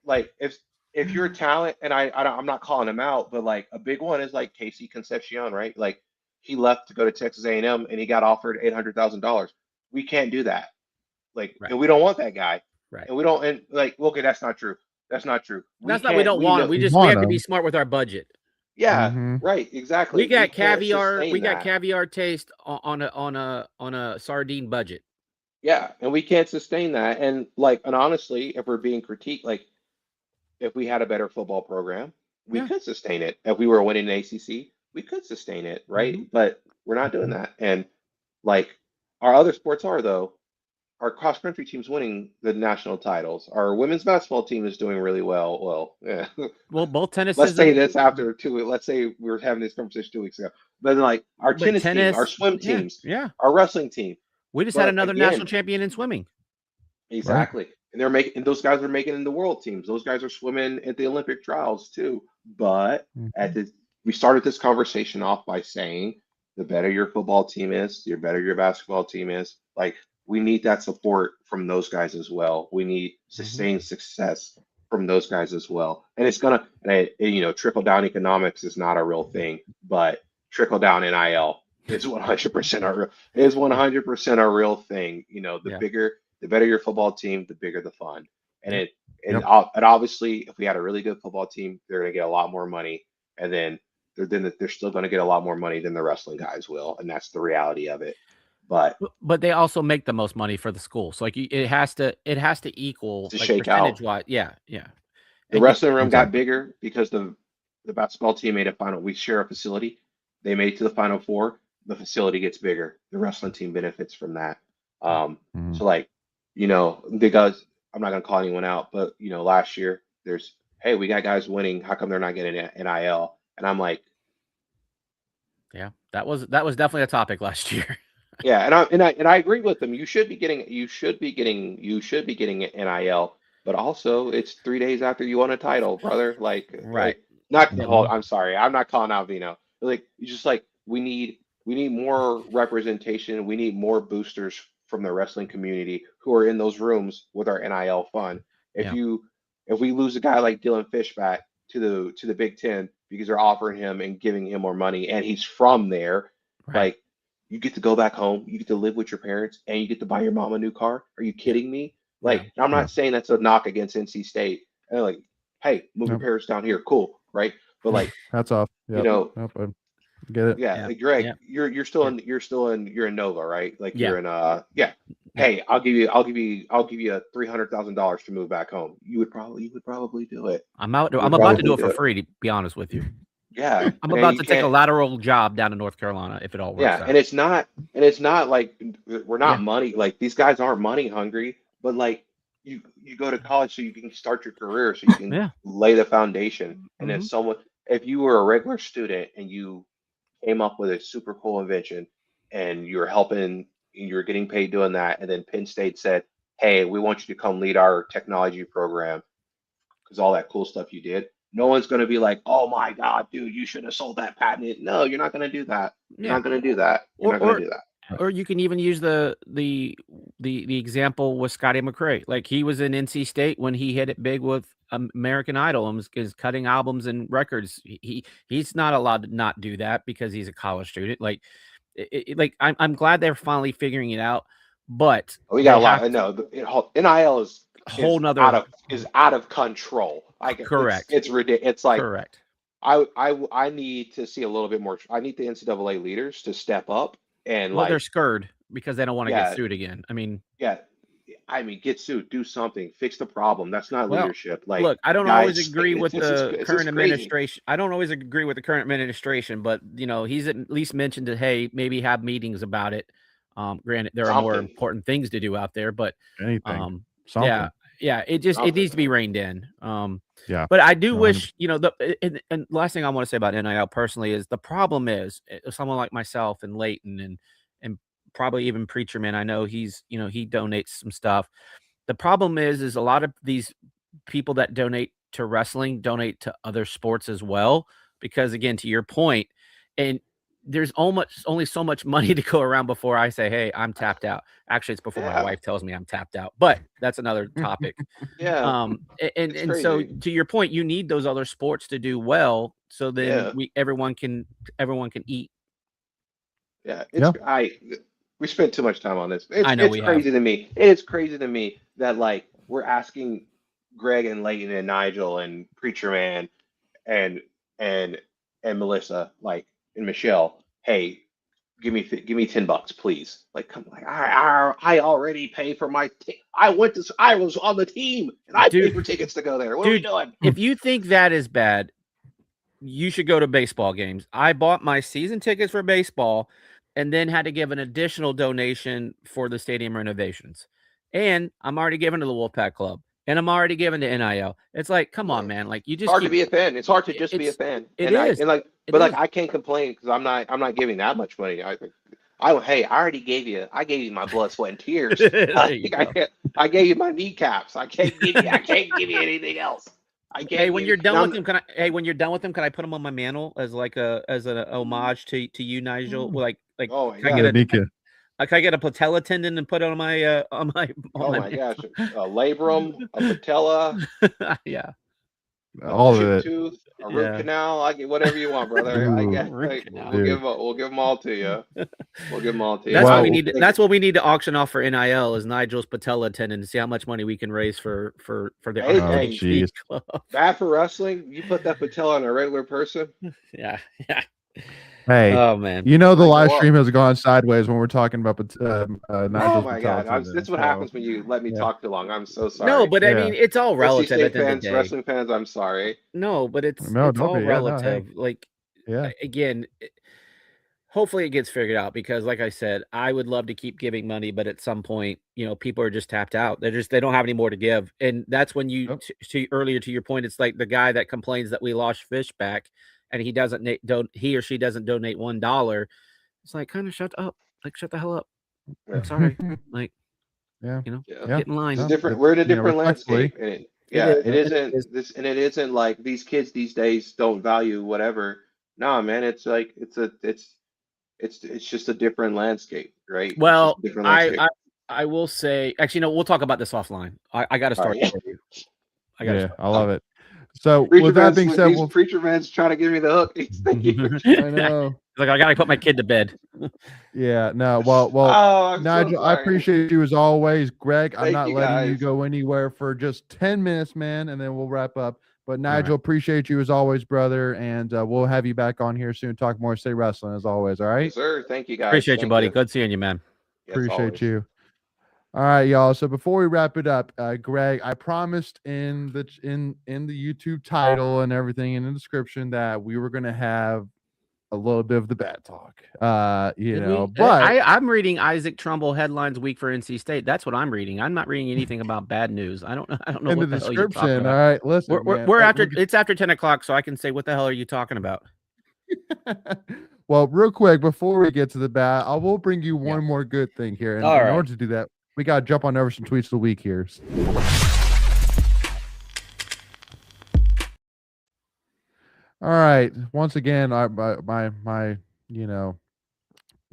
Like if you're a talent, and I'm not calling him out, but like a big one is like Casey Concepcion, right? Like, he left to go to Texas A&M and he got offered $800,000. We can't do that. Like, and we don't want that guy. Right. And we don't, and like, okay, that's not true. That's not true. We don't want him. We have to be smart with our budget. Yeah, right. Exactly. We got caviar. We got caviar taste on a sardine budget. Yeah, and we can't sustain that. And like, and honestly, if we're being critiqued, like, if we had a better football program, we could sustain it. If we were winning an ACC, we could sustain it, right? But we're not doing that. And like, our other sports are, though. Our cross country team's winning the national titles. Our women's basketball team is doing really well. Well, yeah. Well, both tennis. Let's say this after 2 weeks. Let's say we were having this conversation 2 weeks ago. But like, our tennis team, our swim teams, our wrestling team. We just had another national champion in swimming. Exactly. Right. And those guys are making it in the world teams. Those guys are swimming at the Olympic trials too. But we started this conversation off by saying, the better your football team is, the better your basketball team is. Like, we need that support from those guys as well. We need sustained success from those guys as well. And it's gonna, trickle down economics is not a real thing, but trickle down NIL is 100% a real thing. The better your football team, the bigger the fun. And obviously, if we had a really good football team, they're gonna get a lot more money, and then they're still gonna get a lot more money than the wrestling guys will, and that's the reality of it. But they also make the most money for the school, so like it has to equal to like shake out. Yeah. The wrestling room got bigger because the basketball team made a final. We share a facility. They made it to the Final Four. The facility gets bigger. The wrestling team benefits from that. So like, the guys. I'm not gonna call anyone out, but last year hey, we got guys winning. How come they're not getting NIL? And I'm like, yeah, that was definitely a topic last year. Yeah, and I agree with them. You should be getting NIL, but also it's 3 days after you won a title, brother. Like, right? I'm sorry, I'm not calling out Vino. Like, you just like, we need more representation. We need more boosters from the wrestling community who are in those rooms with our NIL fund. If we lose a guy like Dylan Fishback to the Big Ten because they're offering him and giving him more money, and he's from there, like. You get to go back home, you get to live with your parents, and you get to buy your mom a new car. Are you kidding me? Like, I'm not saying that's a knock against NC State. And like, hey, move your Nope. parents down here, cool, right? But like, Hats off. you know, Nope, I get it. yeah, Yeah, like, Greg, yeah. you're in Nova, right? Like Yeah. you're in Hey, I'll give you a $300,000 to move back home. You would probably do it. I'm about to probably do it do for it. free, to be honest with you. Yeah. I'm and about you to take a can't- lateral job down in North Carolina if it all works Yeah, out. and it's not like we're not Yeah. money, like these guys aren't money hungry, but like you go to college so you can start your career, so you can Yeah. lay the foundation. And Mhm. if you were a regular student and you came up with a super cool invention and you were helping and you were getting paid doing that, and then Penn State said, hey, we want you to come lead our technology program because all that cool stuff you did. No one's going to be like, oh my God, dude, you should have sold that patent. No, you're not going to do that. You're Yeah. not going to do that. You're not going to do that. Or you can even use the example with Scotty McRae. Like, he was in NC State when he hit it big with American Idol and is cutting albums and records. He's not allowed to not do that because he's a college student. Like, I'm glad they're finally figuring it out. But We got a they lot. have No, NIL is whole nother out of control. Correct. It's ridiculous. It's like correct. I need to see a little bit more. I need the NCAA leaders to step up and Well, they're like, scared because they don't want to Yeah. get sued again. I mean, get sued, do something, fix the problem. That's not Well, leadership. Like, look, I don't guys, always agree with this is- the this is current crazy. administration. I don't always agree with the current administration, but he's at least mentioned that, hey, maybe have meetings about it. Granted, there are more Something. important things to do out there, but Anything. yeah, it Something. needs to be reined in. Yeah. But I do 100%. wish, and last thing I want to say about NIL personally is the problem is someone like myself and Leighton and probably even Preacher Man. I know he's, he donates some stuff. The problem is a lot of these people that donate to wrestling donate to other sports as well, because again, to your point, and there's only so much money to go around before I say, hey, I'm tapped out. Actually, it's before my Yeah. wife tells me I'm tapped out, but that's another topic. Yeah. And so crazy. to your point, you need those other sports to do well, so then Yeah. everyone can eat. Yeah, Yeah. We spent too much time on this. I know It's we crazy to me. It is crazy to me that like we're asking Greg and Leighton and Nigel and Preacher Man and Melissa, like, and Michelle, hey, give me $10, please. Like, come, like, I already pay for my. I was on the team and I paid for tickets to go there. What are we doing? If you think that is bad, you should go to baseball games. I bought my season tickets for baseball and then had to give an additional donation for the stadium renovations. And I'm already giving to the Wolfpack Club. And I'm already giving to NIL. It's like, come on, man. Like, you It's just hard to be a fan. It's hard to just be a fan. It is. I can't complain because I'm not giving that much money. I already gave you my blood, sweat, and tears. I gave you my kneecaps. I can't give you anything else. Hey, when you're done with them, can I put them on my mantle as an homage to you, Nigel? Like, oh my can God. I get a patella tendon and put it on my Oh my gosh, a labrum, a patella, yeah, all of chip it. tooth, a root canal. I get whatever you want, brother. Ooh, we'll give them all to you. We'll give them all to you. That's what we need. That's what we need to auction off for NIL is Nigel's patella tendon to see how much money we can raise for the Hey, club. Bad for wrestling. You put that patella on a regular person. Yeah. Hey, oh man, the live stream has gone sideways when we're talking about oh my God, that's what happens when you let me talk too long. I'm so sorry. No, but I mean, it's all relative. At the end of the day. Wrestling fans, I'm sorry. No, but it's all relative. Again, hopefully it gets figured out because, like I said, I would love to keep giving money, but at some point, people are just tapped out. They don't have any more to give, and that's when you earlier to your point, it's like the guy that complains that we lost Fishback. And he or she doesn't donate $1. It's like, kind of shut up. Like, shut the hell up. I'm sorry. Like, get in line. We're in a different landscape. And it isn't like these kids these days don't value whatever. No, man, it's like it's just a different landscape, right? Well, I will say, actually, we'll talk about this offline. I got to start. I love it. So Preacher with that being said, Preacher Man's trying to give me the hook. I know. Like, I gotta put my kid to bed. Yeah, no, well, Oh, I'm so Nigel, I sorry. appreciate you as always. Greg, I'm Thank not you, letting you guys. go anywhere for just 10 minutes, man, and then we'll wrap up. But right. Nigel, appreciate you as always, brother, and we'll have you back on here soon. Talk more state wrestling as always. All right, Yes, sir. Thank you, guys. Appreciate you, Thank buddy. Good seeing you, man. Yes, appreciate always. you. All right, y'all. So before we wrap it up, Greg, I promised in the YouTube title and everything in the description that we were gonna have a little bit of the bad talk. You Did know, we? but I'm reading Isaac Trumble headlines week for NC State. That's what I'm reading. I'm not reading anything about bad news. I don't know in the what the hell you're talking description, all about. right, listen, man, We're after. It's after 10 o'clock, so I can say, what the hell are you talking about? Well, real quick before we get to the bad, I will bring you Yeah. one more good thing here. And All in right. order to do that, we got to jump on over some tweets of the week here. All right. Once again, my my my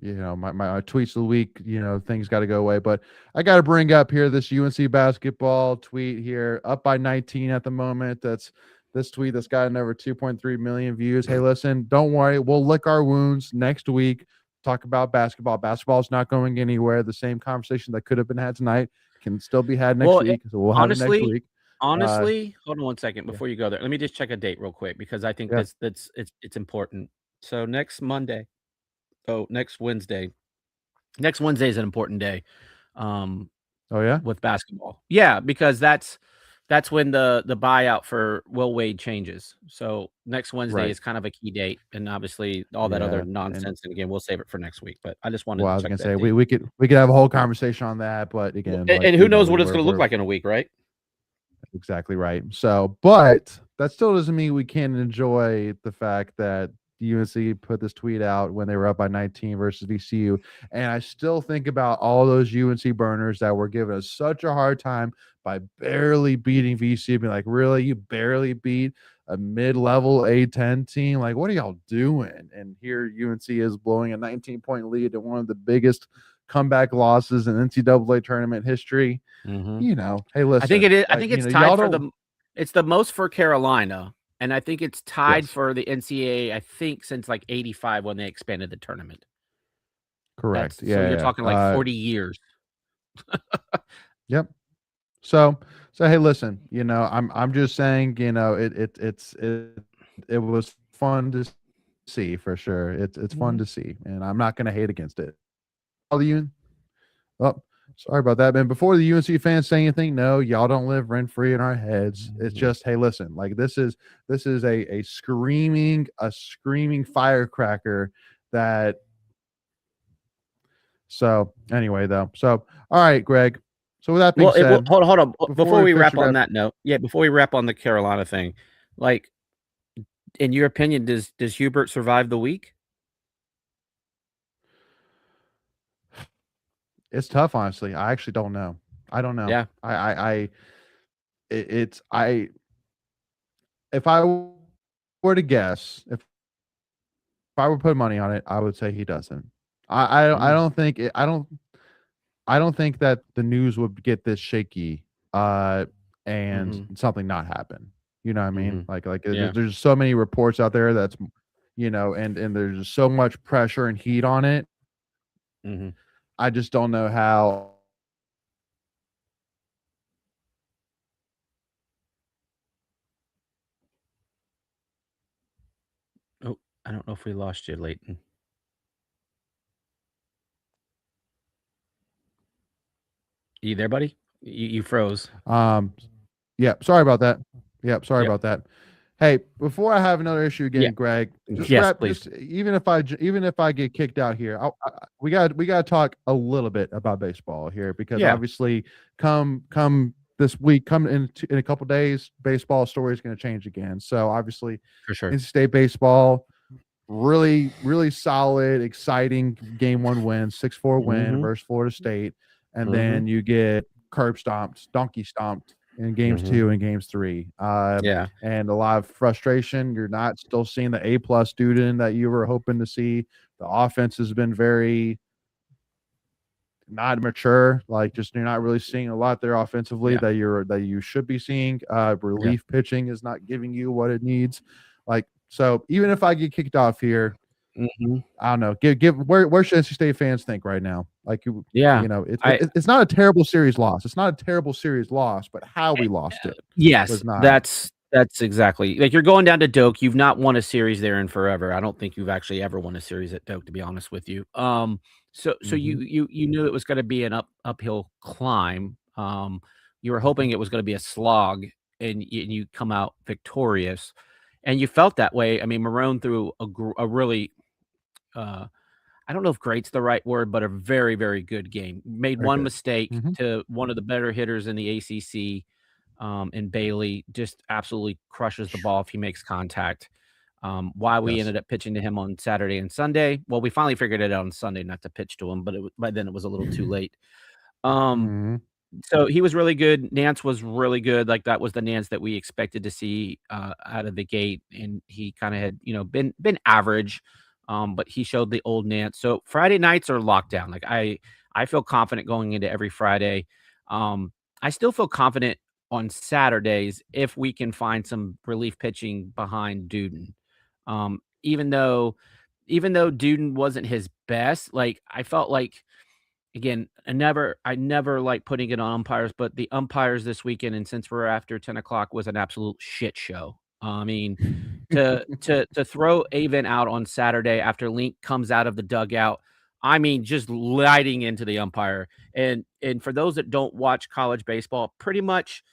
tweets of the week, things got to go away. But I got to bring up here this UNC basketball tweet here, up by 19 at the moment. That's this tweet that's gotten over 2.3 million views. Hey, listen, don't worry. We'll lick our wounds next week. Talk about basketball. Basketball's not going anywhere. The same conversation that could have been had tonight can still be had next week. So we'll have it next week. Honestly, hold on one second before you go there. Let me just check a date real quick because I think it's important. So next Monday. Oh, next Wednesday. Next Wednesday is an important day. Oh yeah, with basketball. Yeah, because that's when the buyout for Will Wade changes. So next Wednesday is kind of a key date, and obviously all that other nonsense. And again, we'll save it for next week. But I just wanted. Well, I to was check gonna that say date. we could have a whole conversation on that, but again, and who knows what it's going to look like in a week, right? Exactly right. So, but that still doesn't mean we can't enjoy the fact that UNC put this tweet out when they were up by 19 versus VCU. And I still think about all those UNC burners that were giving us such a hard time by barely beating VCU. Being like, really? You barely beat a mid-level A10 team? Like, what are y'all doing? And here UNC is blowing a 19-point lead to one of the biggest comeback losses in NCAA tournament history. Mm-hmm. Hey, listen. I think it is. I think it's tied for it's the most for Carolina. And I think it's tied for the NCAA, I think, since like 85 when they expanded the tournament. Correct. So you're talking like 40 years. Yep. So hey, listen, I'm just saying, it was fun to see for sure. It's fun to see, and I'm not gonna hate against it. Sorry about that, man. Before the UNC fans say anything, no, y'all don't live rent free in our heads. It's just, hey, listen, like this is a screaming firecracker that. So anyway, though, all right, Greg. So with that being said, hold on. Before we wrap on that note, before we wrap on the Carolina thing, like, in your opinion, does Hubert survive the week? It's tough, honestly. I actually don't know. I don't know. Yeah. If I were to guess, if I were to put money on it, I would say he doesn't. I don't think that the news would get this shaky and something not happen. You know what I mean? Like there's so many reports out there that's and there's just so much pressure and heat on it. I just don't know how. Oh, I don't know if we lost you, Leighton. You there, buddy? You froze. Yeah, sorry about that. Yep, sorry about that. Hey, before I have another issue again, Greg, please. Even if I get kicked out here, we got to talk a little bit about baseball here because obviously, come this week, come in a couple days, baseball story is going to change again. So obviously, for sure, NC State baseball, really, really solid, exciting game 1 win, 6-4 win versus Florida State, and then you get donkey stomped in games 2 and games 3. And a lot of frustration. You're not still seeing the A+ student that you were hoping to see. The offense has been very not mature. Like just you're not really seeing a lot there offensively that you should be seeing. Relief pitching is not giving you what it needs. Like so, even if I get kicked off here, Mhm. I don't know. Give where should NC State fans think right now? Like Yeah. you know, it's not a terrible series loss. It's not a terrible series loss, but how we lost it Yes, was not. that's exactly like you're going down to Doak. You've not won a series there in forever. I don't think you've actually ever won a series at Doak, to be honest with you. So you knew it was going to be an uphill climb. You were hoping it was going to be a slog, and you come out victorious, and you felt that way. I mean, Marone threw a really I don't know if great's the right word, but a very, very good game. Made Very one good. mistake Mhm. to one of the better hitters in the ACC, and Bailey just absolutely crushes the ball if he makes contact. Why we Yes. ended up pitching to him on Saturday and Sunday. Well, we finally figured it out on Sunday not to pitch to him, but by then it was a little too late. Mhm. So he was really good. Nance was really good. Like that was the Nance that we expected to see out of the gate, and he kind of had been average, but he showed the old Nance. So Friday nights are locked down. Like I feel confident going into every Friday. I still feel confident on Saturdays if we can find some relief pitching behind Duden. Even though Duden wasn't his best, like I felt like again, I never like putting it on umpires, but the umpires this weekend, and since we're after 10 o'clock, was an absolute shit show. I mean, to throw Avon out on Saturday after Link comes out of the dugout, I mean, just lighting into the umpire. And for those that don't watch college baseball, pretty much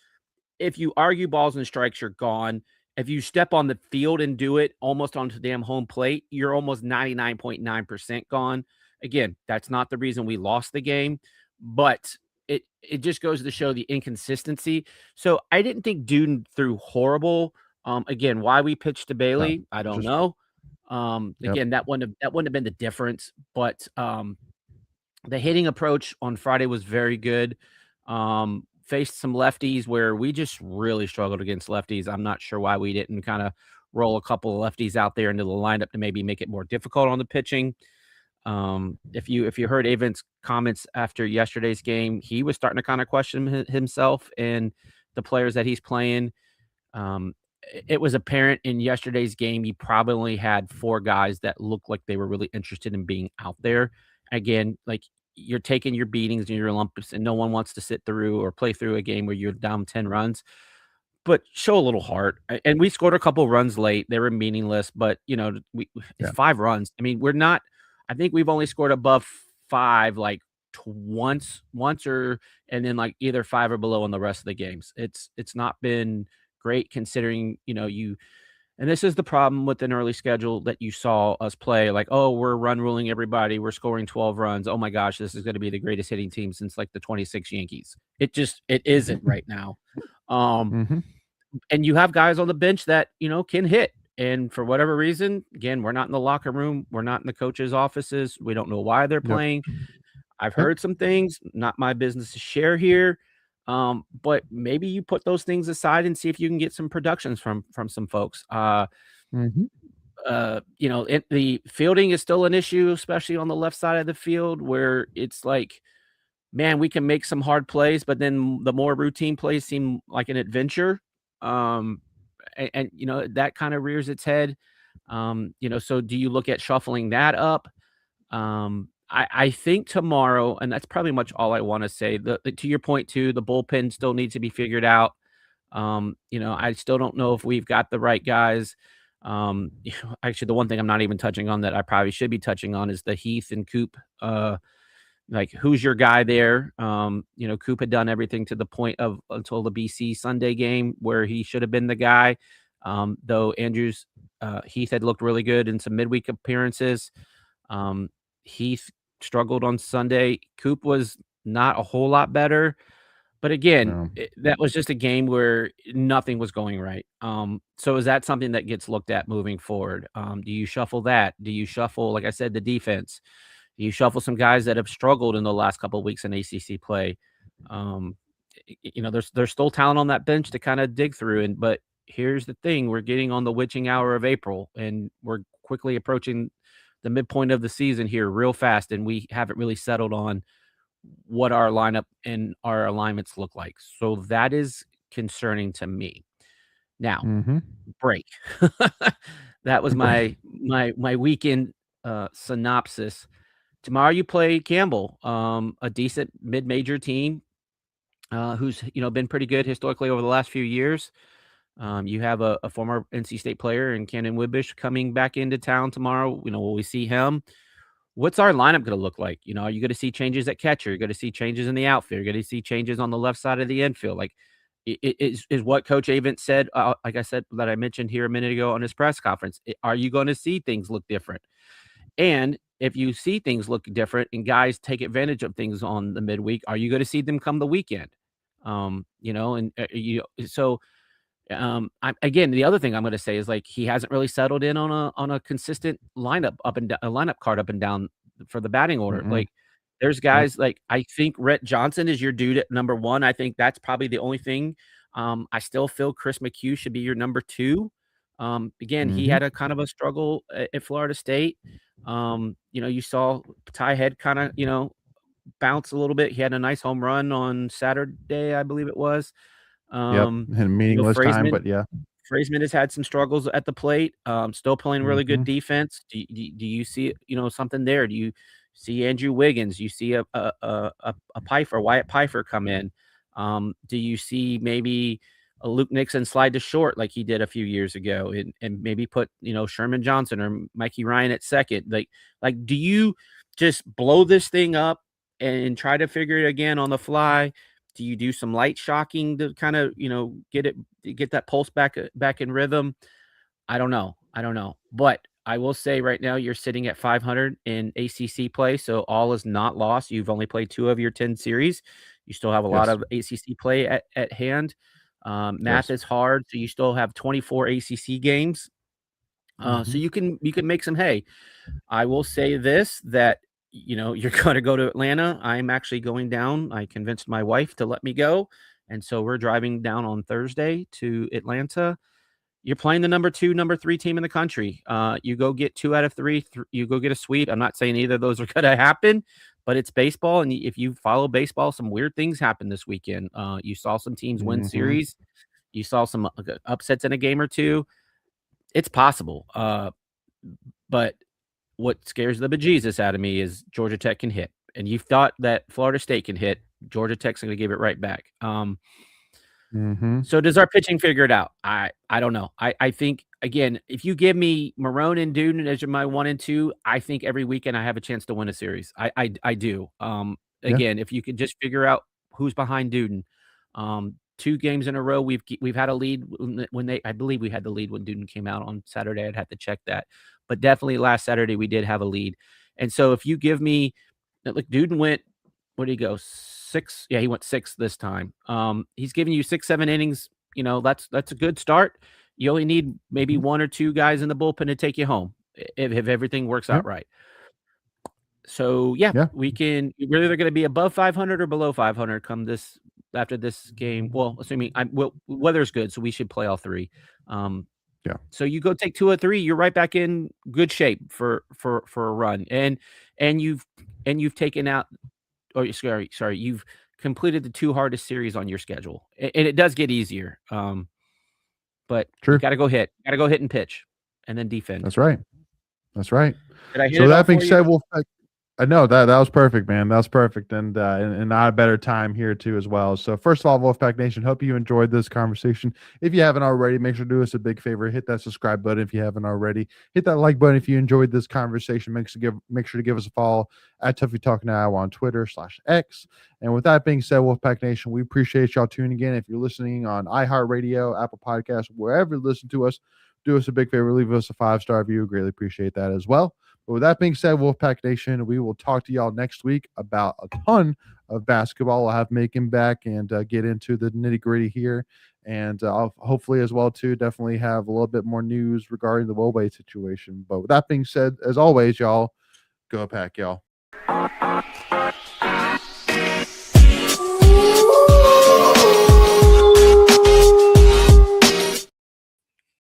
if you argue balls and strikes, you're gone. If you step on the field and do it almost onto the damn home plate, you're almost 99.9% gone. Again, that's not the reason we lost the game, but it just goes to show the inconsistency. So I didn't think Duden threw horrible. Again, why we pitched to No, Bailey, I don't just know. yep. Again, that wouldn't have been the difference, but the hitting approach on Friday was very good. Faced some lefties where we just really struggled against lefties. I'm not sure why we didn't kind of roll a couple of lefties out there into the lineup to maybe make it more difficult on the pitching. If you heard Avon's comments after yesterday's game, he was starting to kind of question himself and the players that he's playing. It was apparent in yesterday's game he probably only had 4 guys that looked like they were really interested in being out there. Again, like you're taking your beatings and your lumps, and no one wants to sit through or play through a game where you're down 10 runs. But show a little heart. And we scored a couple runs late. They were meaningless, but it's Yeah. 5 runs. I mean, we're not. I think we've only scored above 5 like once or and then like either 5 or below in the rest of the games. It's not been great considering you. And this is the problem with an early schedule that you saw us play. Like, oh, we're run ruling everybody. We're scoring 12 runs. Oh my gosh, this is going to be the greatest hitting team since like the 26 Yankees. It isn't right now. Mhm. And you have guys on the bench that can hit. And for whatever reason, again, we're not in the locker room. We're not in the coaches' offices. We don't know why they're Yep. playing. I've Yep. heard some things, not my business to share here. But maybe you put those things aside and see if you can get some productions from some folks. Mhm. The fielding is still an issue, especially on the left side of the field, where it's like, man, we can make some hard plays, but then the more routine plays seem like an adventure. And that kind of rears its head. So do you look at shuffling that up? I think tomorrow, and that's probably much all I want to say. To your point too, the bullpen still needs to be figured out. I still don't know if we've got the right guys. Actually, the one thing I'm not even touching on that I probably should be touching on is the Heath and Coop. Like, who's your guy there? Coop had done everything to the point of until the BC Sunday game where he should have been the guy. Though Heath had looked really good in some midweek appearances. Heath struggled on Sunday. Coop was not a whole lot better. But again, No. that was just a game where nothing was going right. So is that something that gets looked at moving forward? Do you shuffle that? Do you shuffle, like I said, the defense? Do you shuffle some guys that have struggled in the last couple of weeks in ACC play? There's still talent on that bench to kind of dig through. But here's the thing: we're getting on the witching hour of April, and we're quickly approaching the midpoint of the season here real fast, and we haven't really settled on what our lineup and our alignments look like. So that is concerning to me. Now, Mhm. break. That was my weekend synopsis. Tomorrow you play Campbell, a decent mid-major team who's been pretty good historically over the last few years. You have a former NC State player in Camden Woodbush coming back into town tomorrow. Will we see him? What's our lineup going to look like? Are you going to see changes at catcher? You're going to see changes in the outfield. You're going to see changes on the left side of the infield. Like, is what Coach Avent said, like I said, that I mentioned here a minute ago on his press conference. Are you going to see things look different? And if you see things look different and guys take advantage of things on the midweek, are you going to see them come the weekend? Again, the other thing I'm going to say is, like, he hasn't really settled in on a consistent lineup lineup card up and down for the batting order. Mhm. Like, there's guys like, I think Rhett Johnson is your dude at number 1. I think that's probably the only thing. I still feel Chris McHugh should be your number 2. Again, he Mhm. had a kind of a struggle at Florida State. You saw Ty Head kind of, bounce a little bit. He had a nice home run on Saturday, I believe it was. Yep. And meaningless time, but yeah. Fraisman has had some struggles at the plate. Still playing really good defense. Do you see something there? Do you see Andrew Wiggins? You see a Pfeiffer, Wyatt Pfeiffer come in? Do you see maybe a Luke Nixon slide to short like he did a few years ago, and maybe put Sherman Johnson or Mikey Ryan at second? Like do you just blow this thing up and try to figure it again on the fly? Do you do some light shocking to kind of, get that pulse back in rhythm? I don't know. But I will say right now you're sitting at 500 in ACC play, so all is not lost. You've only played 2 of your 10 series. You still have a lot of ACC play at hand. Math is hard, so you still have 24 ACC games. So you can make some hay. I will say this, that you're going to go to Atlanta. I'm actually going down. I convinced my wife to let me go. And so we're driving down on Thursday to Atlanta. You're playing the number 2, number 3 team in the country. You go get 2 out of 3. You go get a sweep. I'm not saying either of those are going to happen, but it's baseball. And if you follow baseball, some weird things happen this weekend. You saw some teams win series. You saw some upsets in a game or two. It's possible. But what scares the bejesus out of me is Georgia Tech can hit. And you thought that Florida State can hit. Georgia Tech's going to give it right back. So does our pitching figure it out? I don't know. I think, again, if you give me Marone and Duden as my 1 and 2, I think every weekend I have a chance to win a series. I do. Again, if you could just figure out who's behind Duden. 2 games in a row, we've had a lead I believe we had the lead when Duden came out on Saturday. I'd have to check that, but definitely last Saturday we did have a lead. And so if you give me, like, Duden went, what did he go? 6? Yeah, he went 6 this time. He's giving you 6-7 innings. That's a good start. You only need maybe 1 or 2 guys in the bullpen to take you home if everything works out right. So we can. We're either going to be above 500 or below 500 after this game. Well, assuming weather's good, so we should play all 3. So you go take 2 or 3, you're right back in good shape for a run, and you've taken out. Oh, sorry, you've completed the 2 hardest series on your schedule, and it does get easier. But you got to go hit, and pitch, and then defend. That's right. Did I hit So it that all being for said, you? I know that was perfect, man. That was perfect, and not a better time here too as well. So first of all, Wolfpack Nation, hope you enjoyed this conversation. If you haven't already, make sure to do us a big favor, hit that subscribe button if you haven't already. Hit that like button if you enjoyed this conversation. Make sure to give us a follow at Tuffy Talk Now on Twitter/X. And with that being said, Wolfpack Nation, we appreciate y'all tuning in. If you're listening on iHeartRadio, Apple Podcasts, wherever you listen to us, do us a big favor, leave us a 5-star review. Greatly appreciate that as well. But with that being said, Wolfpack Nation, we will talk to y'all next week about a ton of basketball. I'll have Macon back and get into the nitty gritty here. And I'll hopefully as well, too, definitely have a little bit more news regarding the Wobe situation. But with that being said, as always, y'all, go Pack, y'all.